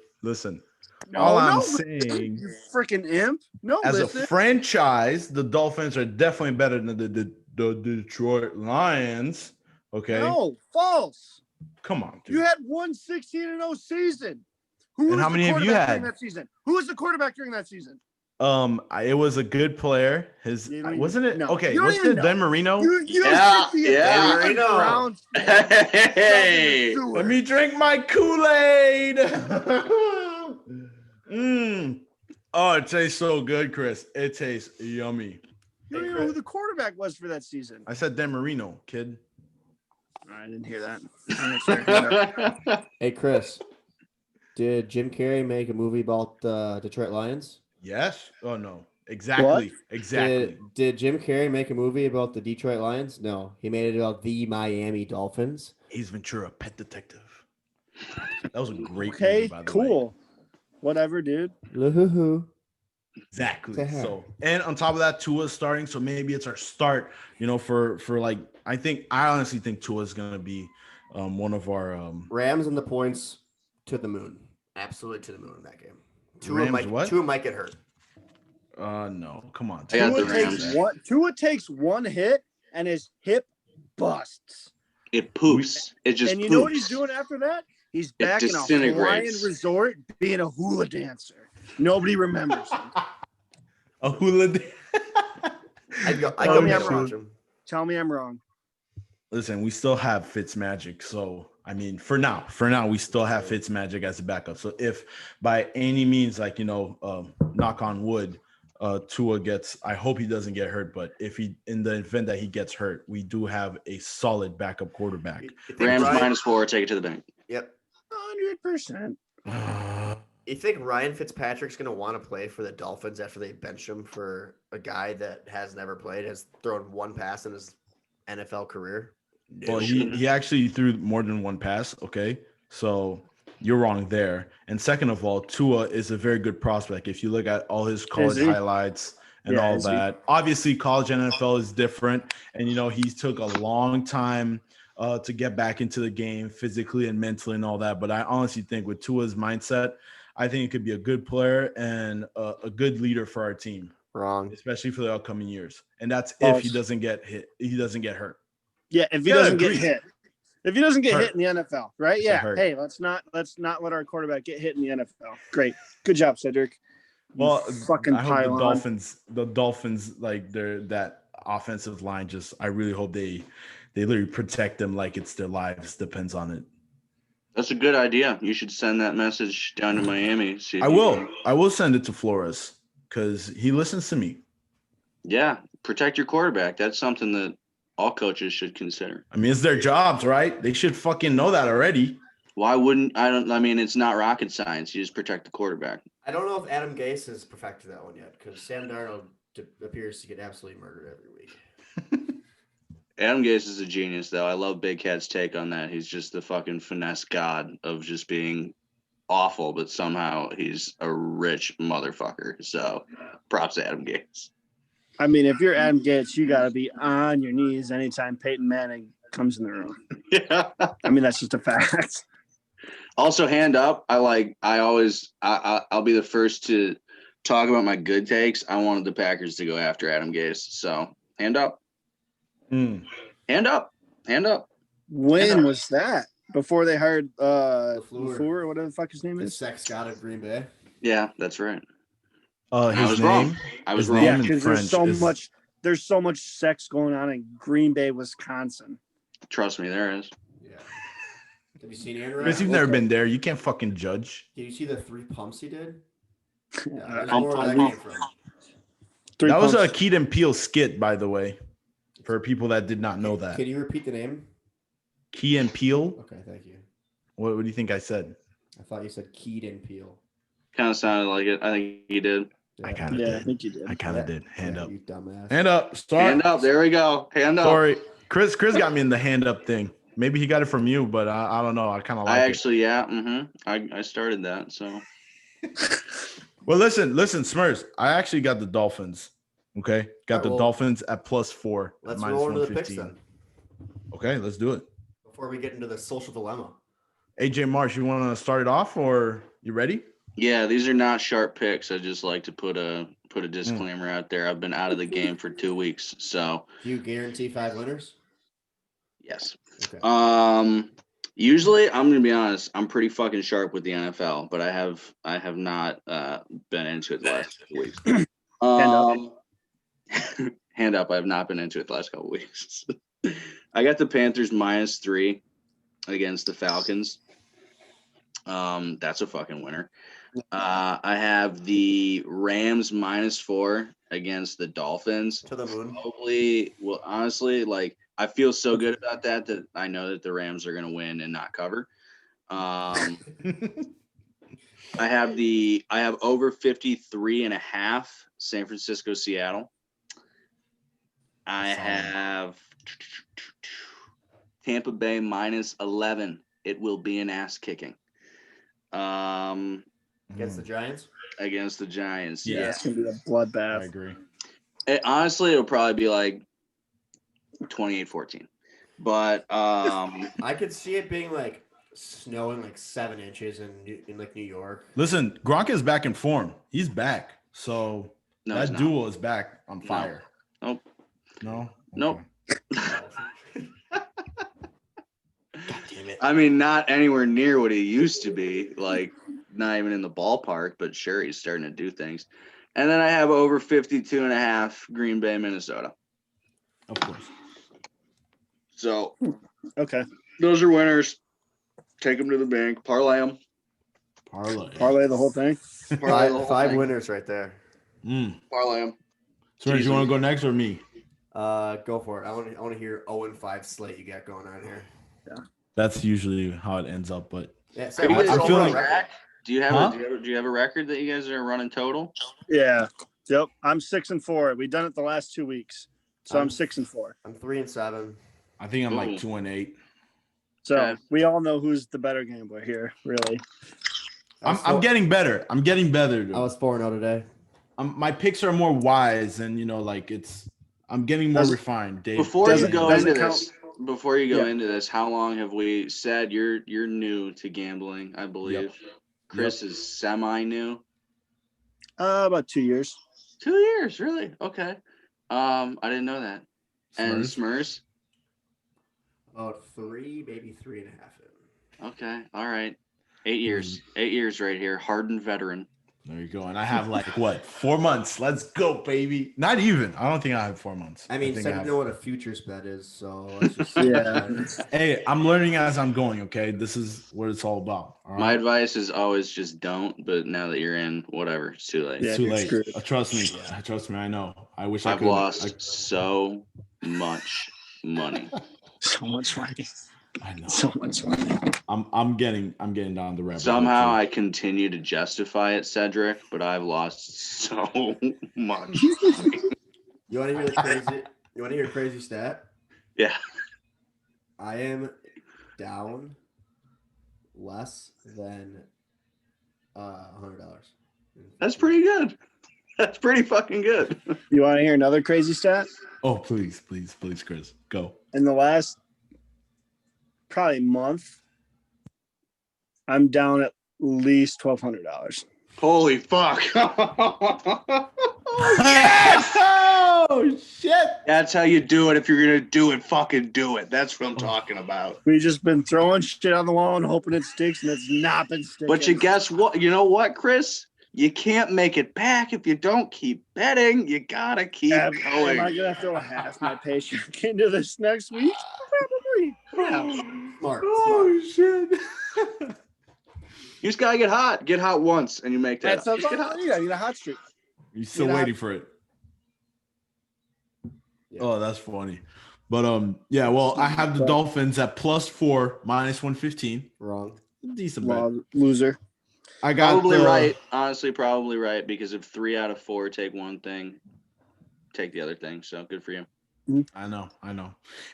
No, All I'm listen, saying, you freaking imp. No, as listen. a franchise, the Dolphins are definitely better than the Detroit Lions. Okay. No, false. Come on, dude. You had one 16-0 season. Who And was how the many have you quarterback had? during that season? Who was the quarterback during that season? It was a good player. Wasn't it? No. Okay, You don't wasn't even it know. Dan Marino? Yeah. Marino. Hey. Let me drink my Kool-Aid. Oh, it tastes so good, Chris. It tastes yummy. You don't even know who the quarterback was for that season. I said Dan Marino, kid. I didn't hear that. Hey, Chris, did Jim Carrey make a movie about the Detroit Lions? Yes. Oh no. Exactly. What? Exactly. Did Jim Carrey make a movie about the Detroit Lions? No, he made it about the Miami Dolphins. Ace Ventura, Pet Detective. That was a great Okay, movie, by the way. cool. Whatever, dude. Loo-hoo-hoo. Exactly. To her. So, and on top of that, Tua's starting, so maybe it's our start. For like, I honestly think Tua's gonna be one of our Rams and the points to the moon. Absolutely to the moon in that game. Rams what? Tua might get hurt. No, come on. I got the Tua takes one hit and his hip busts. It poops. It just And you poops. know what he's doing after that? He's back in a Hawaiian disintegrates. resort being a hula dancer. Nobody remembers him. A hula. I go Oh, never shoot. watch him. Tell me I'm wrong. Listen, we still have Fitzmagic, so I mean, for now, we still have Fitzmagic as a backup. So if by any means, knock on wood, Tua gets, I hope he doesn't get hurt, but if he, in the event that he gets hurt, we do have a solid backup quarterback. You think Rams Ryan- -4. Take it to the bank. Yep. 100%. You think Ryan Fitzpatrick's going to want to play for the Dolphins after they bench him for a guy that has never played, has thrown one pass in his NFL career? Well, he actually threw more than one pass. Okay, so you're wrong there. And second of all, Tua is a very good prospect. If you look at all his college he? highlights and all is he? that, obviously college and NFL is different. And he took a long time to get back into the game physically and mentally and all that. But I honestly think with Tua's mindset, I think it could be a good player and a good leader for our team, Wrong. especially for the upcoming years. And that's False. if he doesn't get hit. He doesn't get hurt. Yeah, if he Yeah, doesn't agreed. get hit. If he doesn't get Hurt. hit in the NFL, right? It's a Yeah. hurt. Hey, let's not let our quarterback get hit in the NFL. Great. Good job, Cedric. You Well, fucking I hope pile on. the Dolphins, like that offensive line, I really hope they literally protect them like it's their lives depends on it. That's a good idea. You should send that message down to Miami. See if I you will. can- I will send it to Flores because he listens to me. Yeah, protect your quarterback. That's something that all coaches should consider. I mean, it's their jobs, right? They should fucking know that already. Why wouldn't I mean, it's not rocket science. You just protect the quarterback. I don't know if Adam Gase has perfected that one yet because Sam Darnold appears to get absolutely murdered every week. Adam Gase is a genius, though. I love Big Cat's take on that. He's just the fucking finesse god of just being awful, but somehow he's a rich motherfucker. So props to Adam Gase. I mean, if you're Adam Gates, you got to be on your knees anytime Peyton Manning comes in the room. Yeah. I mean, that's just a fact. Also, hand up. I'll be the first to talk about my good takes. I wanted the Packers to go after Adam Gase. So hand up. Hand up. Hand up. When was that? before they hired LaFleur. LaFleur or whatever the fuck his name The is. sex god of Green Bay. Yeah, that's right. His I was name. wrong. I was his wrong. name Yeah, in because French there's so much sex going on in Green Bay, Wisconsin. Trust me, there is. Yeah. Have you seen Aaron? Chris, you've never been there. You can't fucking judge. Did you see the 3 pumps he did? Yeah, Uh, there's Pump, more where that pump, came from. Three That was a pumps. Key and Peele skit, by the way, for people that did not know that. Can you repeat the name? Key and Peele. Okay, thank you. What do you think I said? I thought you said Keyed and Peel. Kind of sounded like it. I think he did. I kind of Yeah, I did. think you did. I kind of did. Hand up. You dumbass. Hand up. Sorry. Hand up. There we go. Hand up. Sorry. Chris got me in the hand up thing. Maybe he got it from you, but I don't know. I kind of like I it. actually, yeah. I started that. So Well, listen, Smurs. I actually got the Dolphins. Okay. Got Alright, the well, Dolphins at +4. Let's minus roll into the picks 115. then. Okay, let's do it. Before we get into the social dilemma. AJ Marsh, you want to start it off or you ready? yeah, these are not sharp picks. I just like to put a disclaimer out there. I've been out of the game for 2 weeks, so Do you guarantee 5 winners? yes. Okay. Usually, I'm gonna be honest. I'm pretty fucking sharp with the NFL, but I have not been into it the last couple weeks. Hand up. I have not been into it the last couple weeks. I got the Panthers -3 against the Falcons. That's a fucking winner. I have the Rams -4 against the Dolphins. To the moon. Probably, well, honestly, like I feel so good about that I know that the Rams are gonna win and not cover. I have over 53.5 San Francisco, Seattle. I have Tampa Bay -11. It will be an ass kicking. Against the Giants? Against the Giants. Yeah. Yeah. It's gonna be a I bloodbath. agree. Honestly, it'll probably be like 28-14. But I could see it being like snowing like 7 inches in like New York. Listen, Gronk is back in form. He's back. So no, it's that not. duel is back on No. fire. Nope. No? Nope. Okay. God damn it. I mean, not anywhere near what he used to be. Like, not even in the ballpark, but sure, he's starting to do things. And then I have over 52.5 Green Bay, Minnesota. Of course. So Okay. those are winners. Take them to the bank. Parlay them. Parlay the whole thing. Parlay the whole Five thing. winners right there. Parlay them. So, do you want to go next or me? Go for it. I want to hear 0-5 slate you got going on here. That's usually how it ends up, but Yeah, Are Sam, you what's guys your feeling- overall record? Do you have Huh? do you have a record that you guys are running total? Yeah. Yep. I'm 6-4. We've done it the last 2 weeks. So I'm 6-4. I'm 3-7. I think I'm Ooh. like 2-8. So Okay. we all know who's the better gambler here, really. I'm getting better. I'm getting better. Dude. I was 4-0 today. My picks are more wise, and I'm getting more Doesn't- refined. Dave, Before you Doesn't- go doesn't into count- this, before you go Yeah. into this, how long have we said you're new to gambling? I believe Chris is semi new. About 2 years. 2 years, really? Okay. I didn't know that. And Smurs? Smurs. About 3, maybe 3.5 in. Okay. All right. 8 years. 8 years right here. Hardened veteran. There you go. And I have like what 4 months. Let's go, baby. Not even. I don't think I have 4 months. I mean, think said I you have- know what a futures bet is, so let's just Yeah. Hey, I'm learning as I'm going. Okay, this is what it's all about. All My right? advice is always just don't. But now that you're in, whatever. It's too late. Yeah, It's too you're late. screwed. Trust me. Trust me. I know. I wish I I've could. lost so much money. So much money. I know. So much money. I'm getting down the rabbit. Somehow hole, I continue to justify it, Cedric, but I've lost so much. You want to hear the crazy? You want to hear a crazy stat? Yeah. I am down less than $100. That's pretty good. That's pretty fucking good. You want to hear another crazy stat? too. Oh, please, Chris, go. In the last probably month, I'm down at least $1,200. Holy fuck. Oh, yes! Oh shit! That's how you do it. If you're gonna do it, fucking do it. That's what I'm talking about. We've just been throwing shit on the wall and hoping it sticks, and it's not been sticking. But you guess what? You know what, Chris? You can't make it back if you don't keep betting. You gotta keep going. Am I gonna throw half my paycheck into this next week? Probably. Yeah. Smart. Oh shit! You just gotta get hot. Get hot once, and you make that. That's Just get hot. all I need a hot streak. You still You know- waiting for it? Yeah. Oh, that's funny. But yeah. Well, I have the Dolphins at +4, -115. Wrong. Decent bet. Well, loser. I got Probably the- right. Honestly, probably right. Because if 3 out of 4 take one thing, take the other thing. So good for you. I know,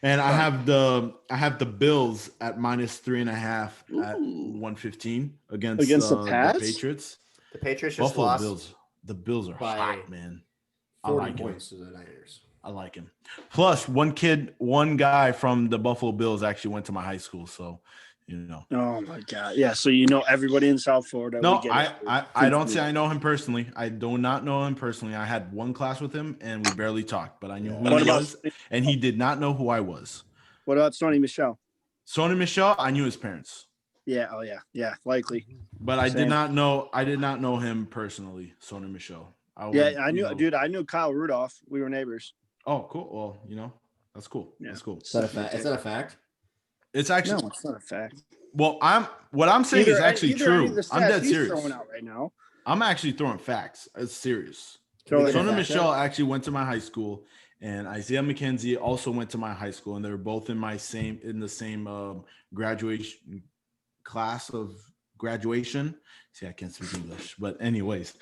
and I have the Bills at -3.5 at Ooh. 115 against the Pats? Patriots. The Patriots just Buffalo lost. Bills. The Bills are By hot, man. I 40 like him. points to the Niners. I like him. Plus, one guy from the Buffalo Bills actually went to my high school, so you know. Oh my god. Yeah. So you know everybody in South Florida. No, we get it. I don't say I know him personally. I do not know him personally. I had one class with him and we barely talked, but I knew who What he about was, and he did not know who I was. what about Sony Michelle? Sony Michelle, I knew his parents, Yeah. Oh yeah. Yeah. Likely. but I did Same. not know him personally. Sony Michelle. Yeah. I knew, dude. I knew Kyle Rudolph. We were neighbors. Oh, cool. Well, that's cool. Yeah. That's cool. Is that a fact? Is that a fact? It's actually No, it's not a fact. what I'm saying is actually either any true. of the I'm stats dead he's serious. throwing out right now. I'm actually throwing facts. It's serious. Throw we it get a out. Sony fact Michelle check? actually went to my high school, and Isaiah McKenzie also went to my high school, and they were both in the same graduation class of graduation. See, I can't speak English, but anyways,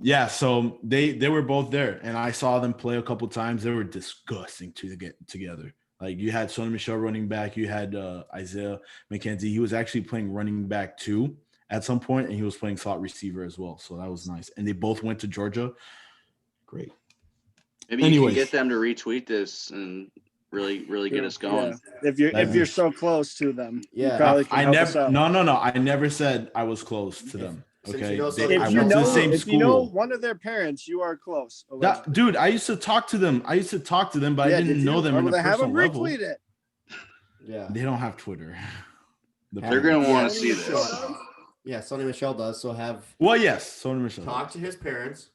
yeah. So they were both there, and I saw them play a couple times. They were disgusting to get together. Like you had Sony Michelle running back, you had Isaiah McKenzie. He was actually playing running back too at some point, and he was playing slot receiver as well. So that was nice. And they both went to Georgia. Great. Maybe you Anyways. can get them to retweet this and really get us going. Yeah. If you're so close to them, Yeah. you probably can I help us never out. no. I never said I was close to them. Since Okay. you know They- something- I If you went to know, the same if school. you know one of their parents, you are close. allegedly. Dude, I used to talk to them. but Yeah, I didn't did know you? them Or in a will they have personal them level. retweet it? Yeah. They don't have Twitter. The They're gonna parents. want to Sony see Michelle this. does. Yeah, Sonny Michelle does. So have Well, yes, Sony Michelle. talk to his parents,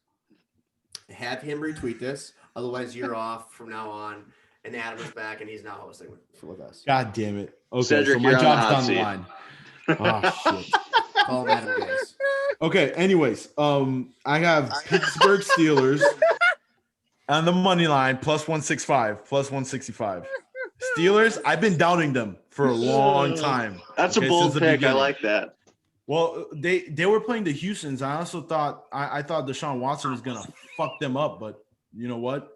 have him retweet this. Otherwise, you're off from now on. And Adam is back, and he's now hosting with us. God damn it. Okay, Cedric, so my you're on the job's hot down the seat. line. Oh shit. Call him Adam Gaze. Okay, anyways, I have Pittsburgh Steelers on the money line +165, +165. Steelers, I've been doubting them for a long time. That's Okay, a bold since the pick. I beginning. like that. Well, they were playing the Houstons. I also thought I thought Deshaun Watson was gonna fuck them up, but you know what?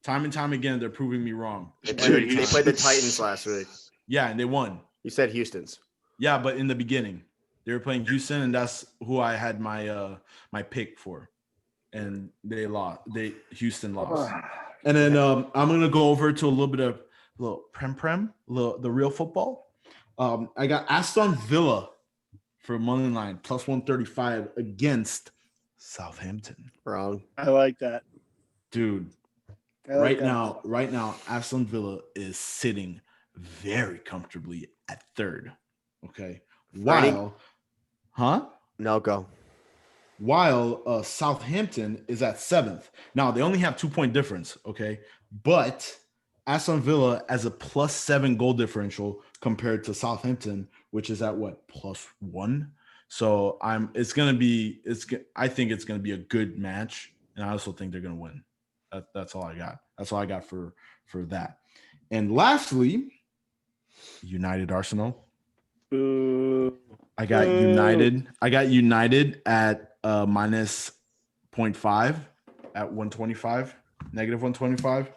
Time and time again, they're proving me wrong. They Dude, played the Titans last week. Yeah, and they won. You said Houston's. Yeah, but in the beginning, they were playing Houston, and that's who I had my pick for, and they lost. Houston lost. And then I'm gonna go over to a little bit of the real football. I got Aston Villa for money line +135 against Southampton. Wrong. I like that. Dude, I like right that. now, Aston Villa is sitting very comfortably at third. Okay. Freddie? No, go. While Southampton is at seventh. Now they only have 2-point difference, okay? But Aston Villa has a +7 goal differential compared to Southampton, which is at what, +1. So I think it's gonna be a good match, and I also think they're gonna win. That's all I got. That's all I got for that. And lastly, United Arsenal. Boo. I got Boo. United. I got United at -0.5 at 125, -125.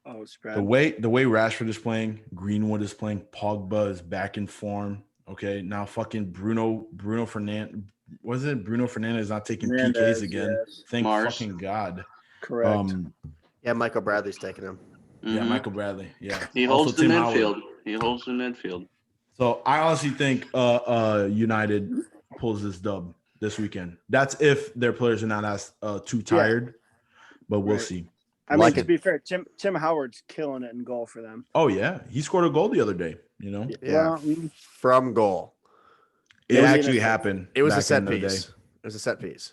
Oh, it's bad. The way Rashford is playing, Greenwood is playing, Pogba is back in form. Okay, now fucking Bruno Fernandes. Was it Bruno Fernandes is not taking Hernandez, PKs again? yes. Thank Mars. fucking God. Correct. Yeah, Michael Bradley's taking him. Yeah, Mhm. Michael Bradley. Yeah, He Also holds the Tim Howard. midfield. He holds the midfield. So I honestly think United pulls this dub this weekend. That's if their players are not as too tired. but we'll Right. see. I Like mean, to it. be fair, Tim Howard's killing it in goal for them. Oh yeah, he scored a goal the other day. You know, Yeah, Well, from goal. it was actually innocent. happened. It was a back set in the day. piece. It was a set piece.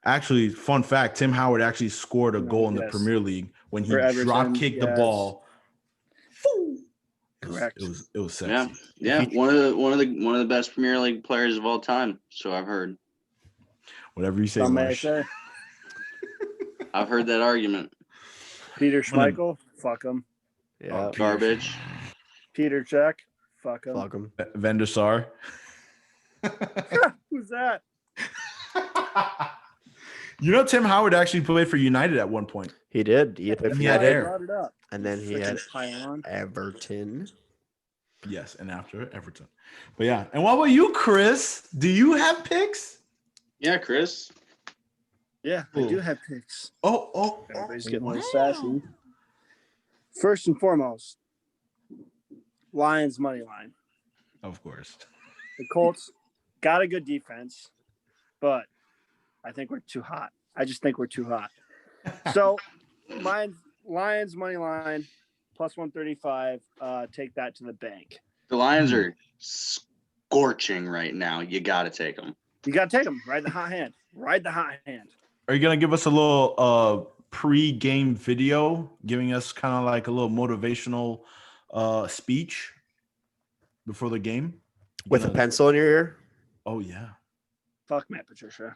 Actually, fun fact: Tim Howard actually scored a No, goal in the yes. Premier League when he For Everton, drop kicked the yes. ball. Correct. It was sexy. Yeah, yeah. One of the best Premier League players of all time. So I've heard. Whatever you say, Some may Marsh. say. I've heard that argument. Peter Schmeichel, fuck him. Yeah, Garbage. Peter Cech, fuck him. fuck him. Van der Sar. Who's that? You know, Tim Howard actually played for United at one point. He did. He played for Yeah, I there. United, brought it up. and then he had Freaking pylon. Everton. Yes, and after Everton. But yeah, and what about you, Chris? Do you have picks? Yeah, Chris. Yeah, I Cool. do have picks. Oh, Everybody's getting a little wow. sassy. First and foremost, Lions money line. Of course. The Colts got a good defense, but I think we're too hot. I just think we're too hot. So, Lions money line plus 135. Take that to the bank. The Lions are scorching right now. You got to take them. You got to take them. Ride the hot hand. Ride the hot hand. Are you gonna give us a little pre-game video, giving us kind of like a little motivational speech before the game? With a Gonna- pencil in your ear. Oh yeah. Fuck Matt Patricia.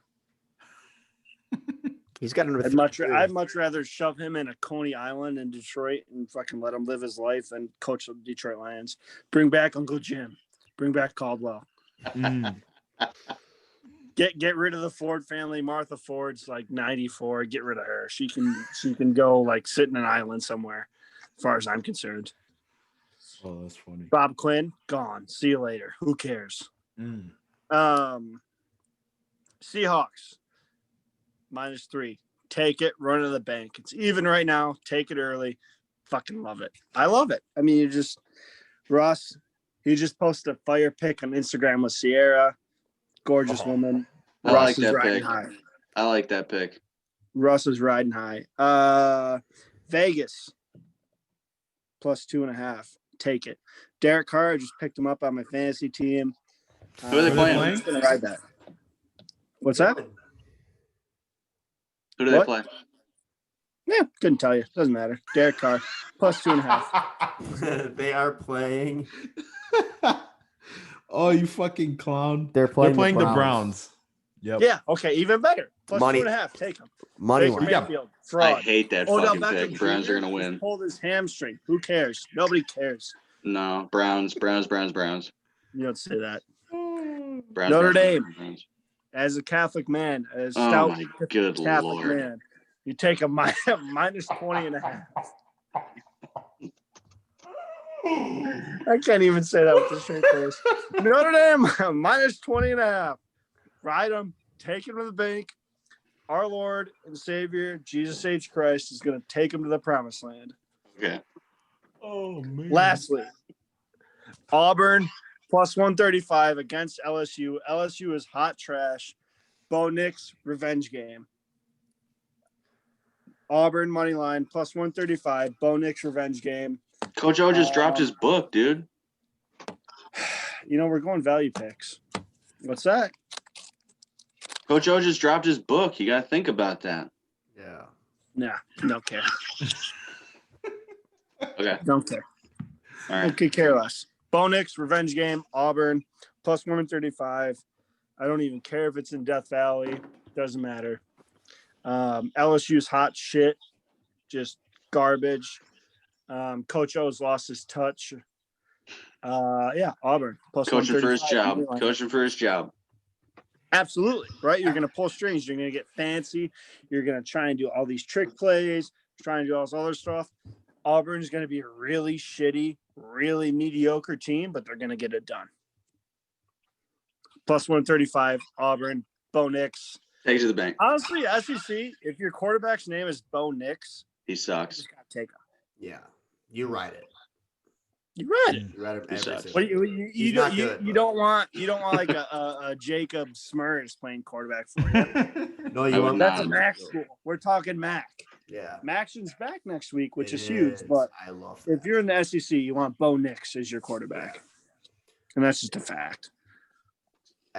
He's got another. I'd much rather shove him in a Coney Island in Detroit and fucking let him live his life and coach the Detroit Lions. Bring back Uncle Jim. Bring back Caldwell. Mm. Get rid of the Ford family. Martha Ford's like 94. Get rid of her. She can go like sit in an island somewhere, as far as I'm concerned. Oh, that's funny. Bob Quinn, gone. See you later. Who cares? Mm. Seahawks, -3. Take it, run to the bank. It's even right now. Take it early. Fucking love it. I love it. I mean, Russ, he just posted a fire pic on Instagram with Sierra. Gorgeous woman. I Russ like is that riding pick. high. I like that pick. Russ is riding high. Vegas, +2.5. Take it. Derek Carr, I just picked him up on my fantasy team. Who are they playing? I'm just gonna ride that. What's that? Who do they What? play? Yeah, couldn't tell you. Doesn't matter. Derek Carr, +2.5. They are playing. Oh, you fucking clown. They're They're playing, playing the Browns. Yep. Yeah, okay, even better. Money. +2.5. Take him. Money Baker line. Yeah. Mayfield, I fraud. hate that Odell fucking Beckham pick. Browns Jr. are gonna just win. pulled his hamstring. Who cares? Nobody cares. No, Browns. You don't say that. Browns. Notre Browns, Dame. Browns. As a Catholic man, as a Oh stout my good Catholic lord. man, you take a -20.5. I can't even say that with a straight face. Notre Dame, -20.5. Ride them. Take them to the bank. Our Lord and Savior, Jesus H. Christ, is going to take them to the promised land. Okay. Oh man. Lastly, Auburn +135 against LSU. LSU is hot trash. Bo Nix revenge game. Auburn money line +135. Bo Nix revenge game. Coach O just dropped his book, dude. You know, we're going value picks. What's that? Coach O just dropped his book. You got to think about that. Yeah. Nah, don't care. Okay. Don't care. All right. Okay, care less. Bo Nix revenge game. Auburn +135. I don't even care if it's in Death Valley. Doesn't matter. LSU's hot shit. Just garbage. Coach O's lost his touch. Yeah, Auburn Coaching for his +135. job. Coaching for his job. Absolutely, right? You're going to pull strings. You're going to get fancy. You're going to try and do all these trick plays, try and do all this other stuff. Auburn's going to be a really shitty, really mediocre team, but they're going to get it done. +135, Auburn, Bo Nix. Take it to the bank. Honestly, SEC, if your quarterback's name is Bo Nix, He you sucks. just got to take him. Yeah. You ride it. You read it. You ride it every sucks. single- But He's not good, you but- don't want like a Jacob Smurs playing quarterback for you. No, I you would want That's a not. MAC school. We're talking MAC. Yeah. Maxon's back next week, which It is huge. But I love that. if you're in the SEC, you want Bo Nix as your quarterback. And that's just a fact.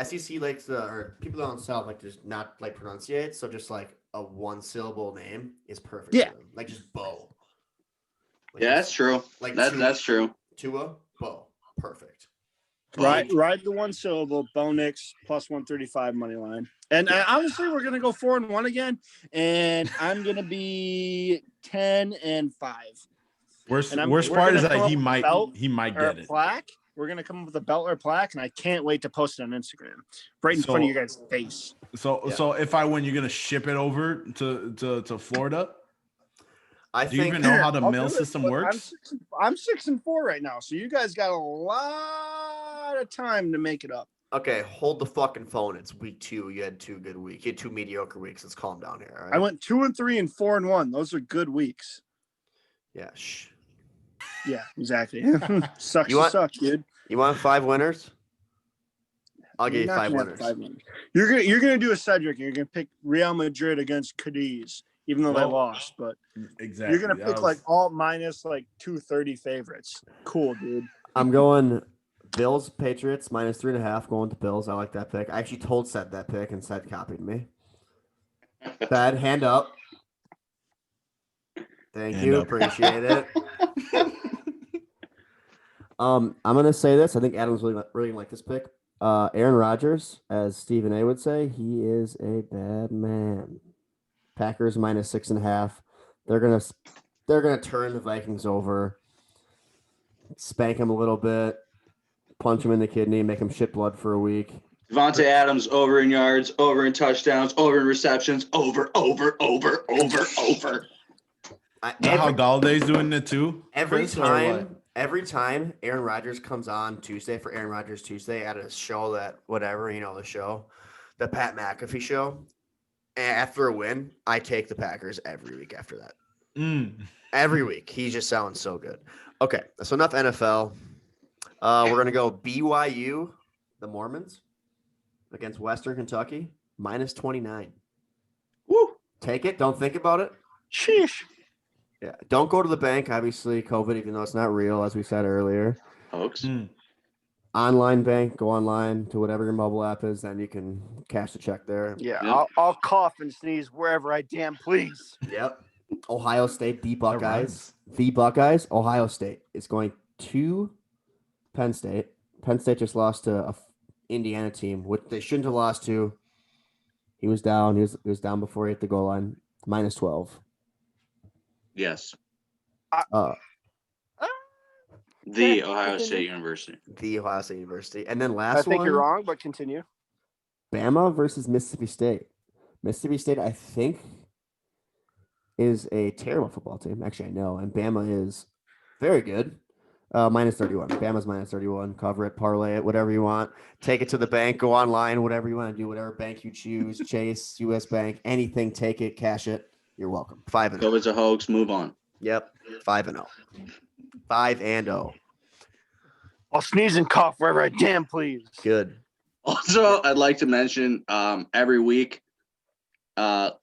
SEC likes or people down south like to just not like pronunciate, so just like a one syllable name is perfect. Yeah. For them. Like just Bo. Like Yeah, just- that's true. Like That's true. Tua, Bo, perfect. Ride the one syllable, Bo Nix plus 135 money line. And honestly, we're gonna go 4-1 again, and I'm gonna be 10-5. Worst And worst we're part gonna is come that up he with a might belt get it. Plaque. We're gonna come up with a belt or plaque, and I can't wait to post it on Instagram, right in front of your guys' face. So if I win, you're gonna ship it over to Florida. Do you even know how the I'll mail do it, system but works? I'm 6-4 right now, so you guys got a lot of time to make it up. Okay, hold the fucking phone. It's week 2. You had 2 good weeks. You had 2 mediocre weeks. Let's calm down here. All right. I went 2-3 and 4-1. Those are good weeks. Yeah. Shh. Yeah, exactly. Sucks You to want- suck, dude. You want 5 winners? I'll give you You're not 5 gonna have winners. 5 winners. You're gonna do a Cedric, and you're gonna pick Real Madrid against Cadiz, even though they Well, lost. But Exactly. you're gonna pick like all minus like 230 favorites. Cool, dude. I'm going Bills, Patriots, minus 3.5, going to Bills. I like that pick. I actually told Seth that pick, and Seth copied me. Thad, hand up. Thank Hand you. up. Appreciate it. I'm gonna say this. I think Adam's really gonna like this pick. Aaron Rodgers, as Stephen A would say, he is a bad man. Packers minus 6.5. They're gonna turn the Vikings over, spank him a little bit, punch him in the kidney, make him shit blood for a week. Devontae Adams over in yards, over in touchdowns, over in receptions, over. Is that how Galladay's doing it too? Every Chris, or what? time Aaron Rodgers comes on Tuesday for Aaron Rodgers Tuesday at a show that whatever, the show, the Pat McAfee show, and after a win, I take the Packers every week after that. Every week. He just sounds so good. Okay, so enough NFL. We're going to go BYU, the Mormons, against Western Kentucky, minus 29. Woo! Take it. Don't think about it. Sheesh. Yeah. Don't go to the bank, obviously, COVID, even though it's not real, as we said earlier. Folks. Online bank, go online to whatever your mobile app is, then you can cash the check there. Yeah, Yep. I'll cough and sneeze wherever I damn please. Yep. Ohio State, the Buckeyes. The Buckeyes, Ohio State is going to Penn State. Penn State just lost to a Indiana team, which they shouldn't have lost to. He was down. He was down before he hit the goal line. Minus 12. Yes. The Ohio State University. The Ohio State University. And then I last think one, you're wrong, but continue. Bama versus Mississippi State. Mississippi State, I think, is a terrible football team. Actually, I know. And Bama is very good. Minus 31. Bama's minus 31. Cover it, parlay it, whatever you want. Take it to the bank, go online, whatever you want to do, whatever bank you choose. Chase, US Bank, anything, take it, cash it. You're welcome. 5-0. COVID's a hoax. Move on. Yep. 5-0. 5-0. I'll sneeze and cough wherever I damn please. Good. Also, I'd like to mention every week,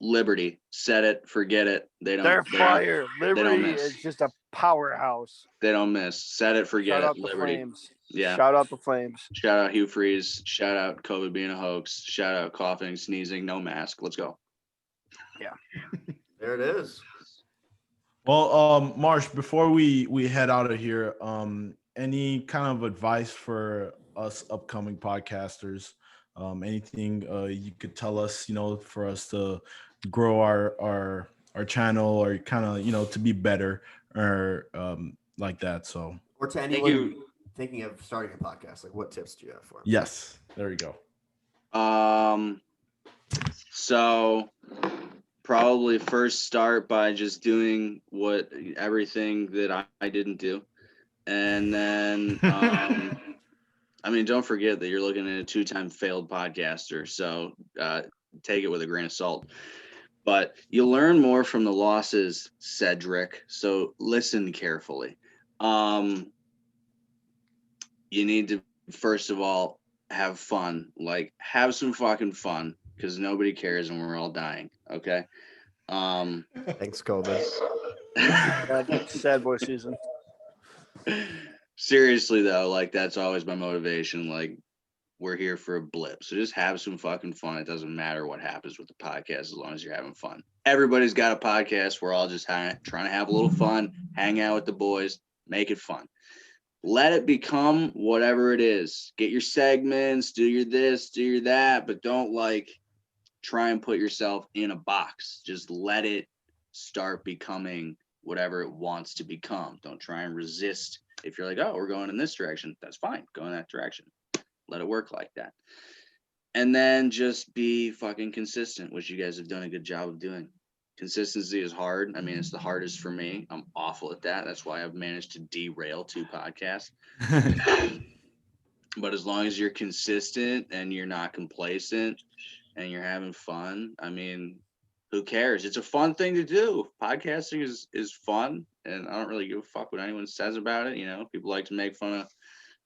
Liberty. Set it, forget it. They're fire. Liberty miss. is just a powerhouse. They don't miss. Set it, forget Shout out it. the Liberty. Flames. Yeah. Shout out the Flames. Shout out Hugh Freeze. Shout out COVID being a hoax. Shout out coughing, sneezing, no mask. Let's go. There it is. Well, Marsh, before we head out of here, any kind of advice for us upcoming podcasters? Anything you could tell us, for us to grow our channel or kind of, to be better or like that. So, Or to Thank anyone you. thinking of starting a podcast, like what tips do you have for them? yes, there you go. So probably first start by just doing everything that I didn't do. And then, don't forget that you're looking at a 2-time failed podcaster. So take it with a grain of salt. But you learn more from the losses, Cedric. So listen carefully. You need to, first of all, have fun. Like, have some fucking fun, because nobody cares and we're all dying. Okay. Thanks, COVID. Sad boy season. Seriously though, like that's always my motivation. Like we're here for a blip, so just have some fucking fun. It doesn't matter what happens with the podcast as long as you're having fun. Everybody's got a podcast. We're all just trying to have a little fun, hang out with the boys, make it fun. Let it become whatever it is. Get your segments, do your this, do your that, but don't like try and put yourself in a box. Just let it start becoming whatever it wants to become. Don't try and resist. If you're like, oh, we're going in this direction, that's fine. Go in that direction. Let it work like that. And then just be fucking consistent, which you guys have done a good job of doing. Consistency is hard. I mean, it's the hardest for me. I'm awful at that. That's why I've managed to derail 2 podcasts. But as long as you're consistent and you're not complacent and you're having fun, I mean, who cares? It's a fun thing to do. Podcasting is fun, and I don't really give a fuck what anyone says about it. You know, people like to make fun of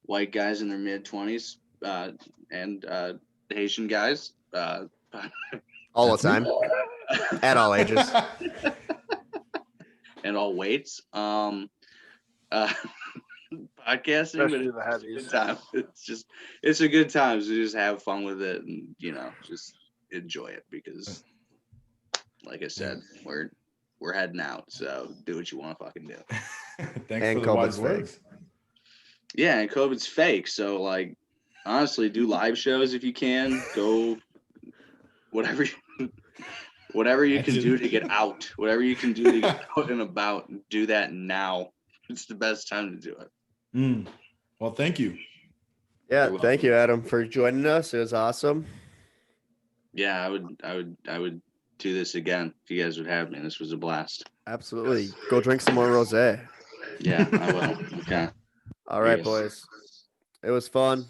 white guys in their mid-20s and Haitian guys. All the time. At all ages. And all weights. Podcasting, but Especially the it's a heavies. good time. It's a good time. So just have fun with it, and you know, just enjoy it because, like I said, we're heading out. So do what you want to fucking do. Thanks And for the wise COVID's words. Yeah, and COVID's fake. So like, honestly, do live shows if you can. Go, whatever you can do to get out. Whatever you can do to get out and about. Do that now. It's the best time to do it. Well, thank you. Yeah, You're thank you, Adam, for joining us. It was awesome. Yeah, I would do this again if you guys would have me. This was a blast. Absolutely. Go drink some more rosé. Yeah, I will. Okay. All right, Yes. boys. It was fun.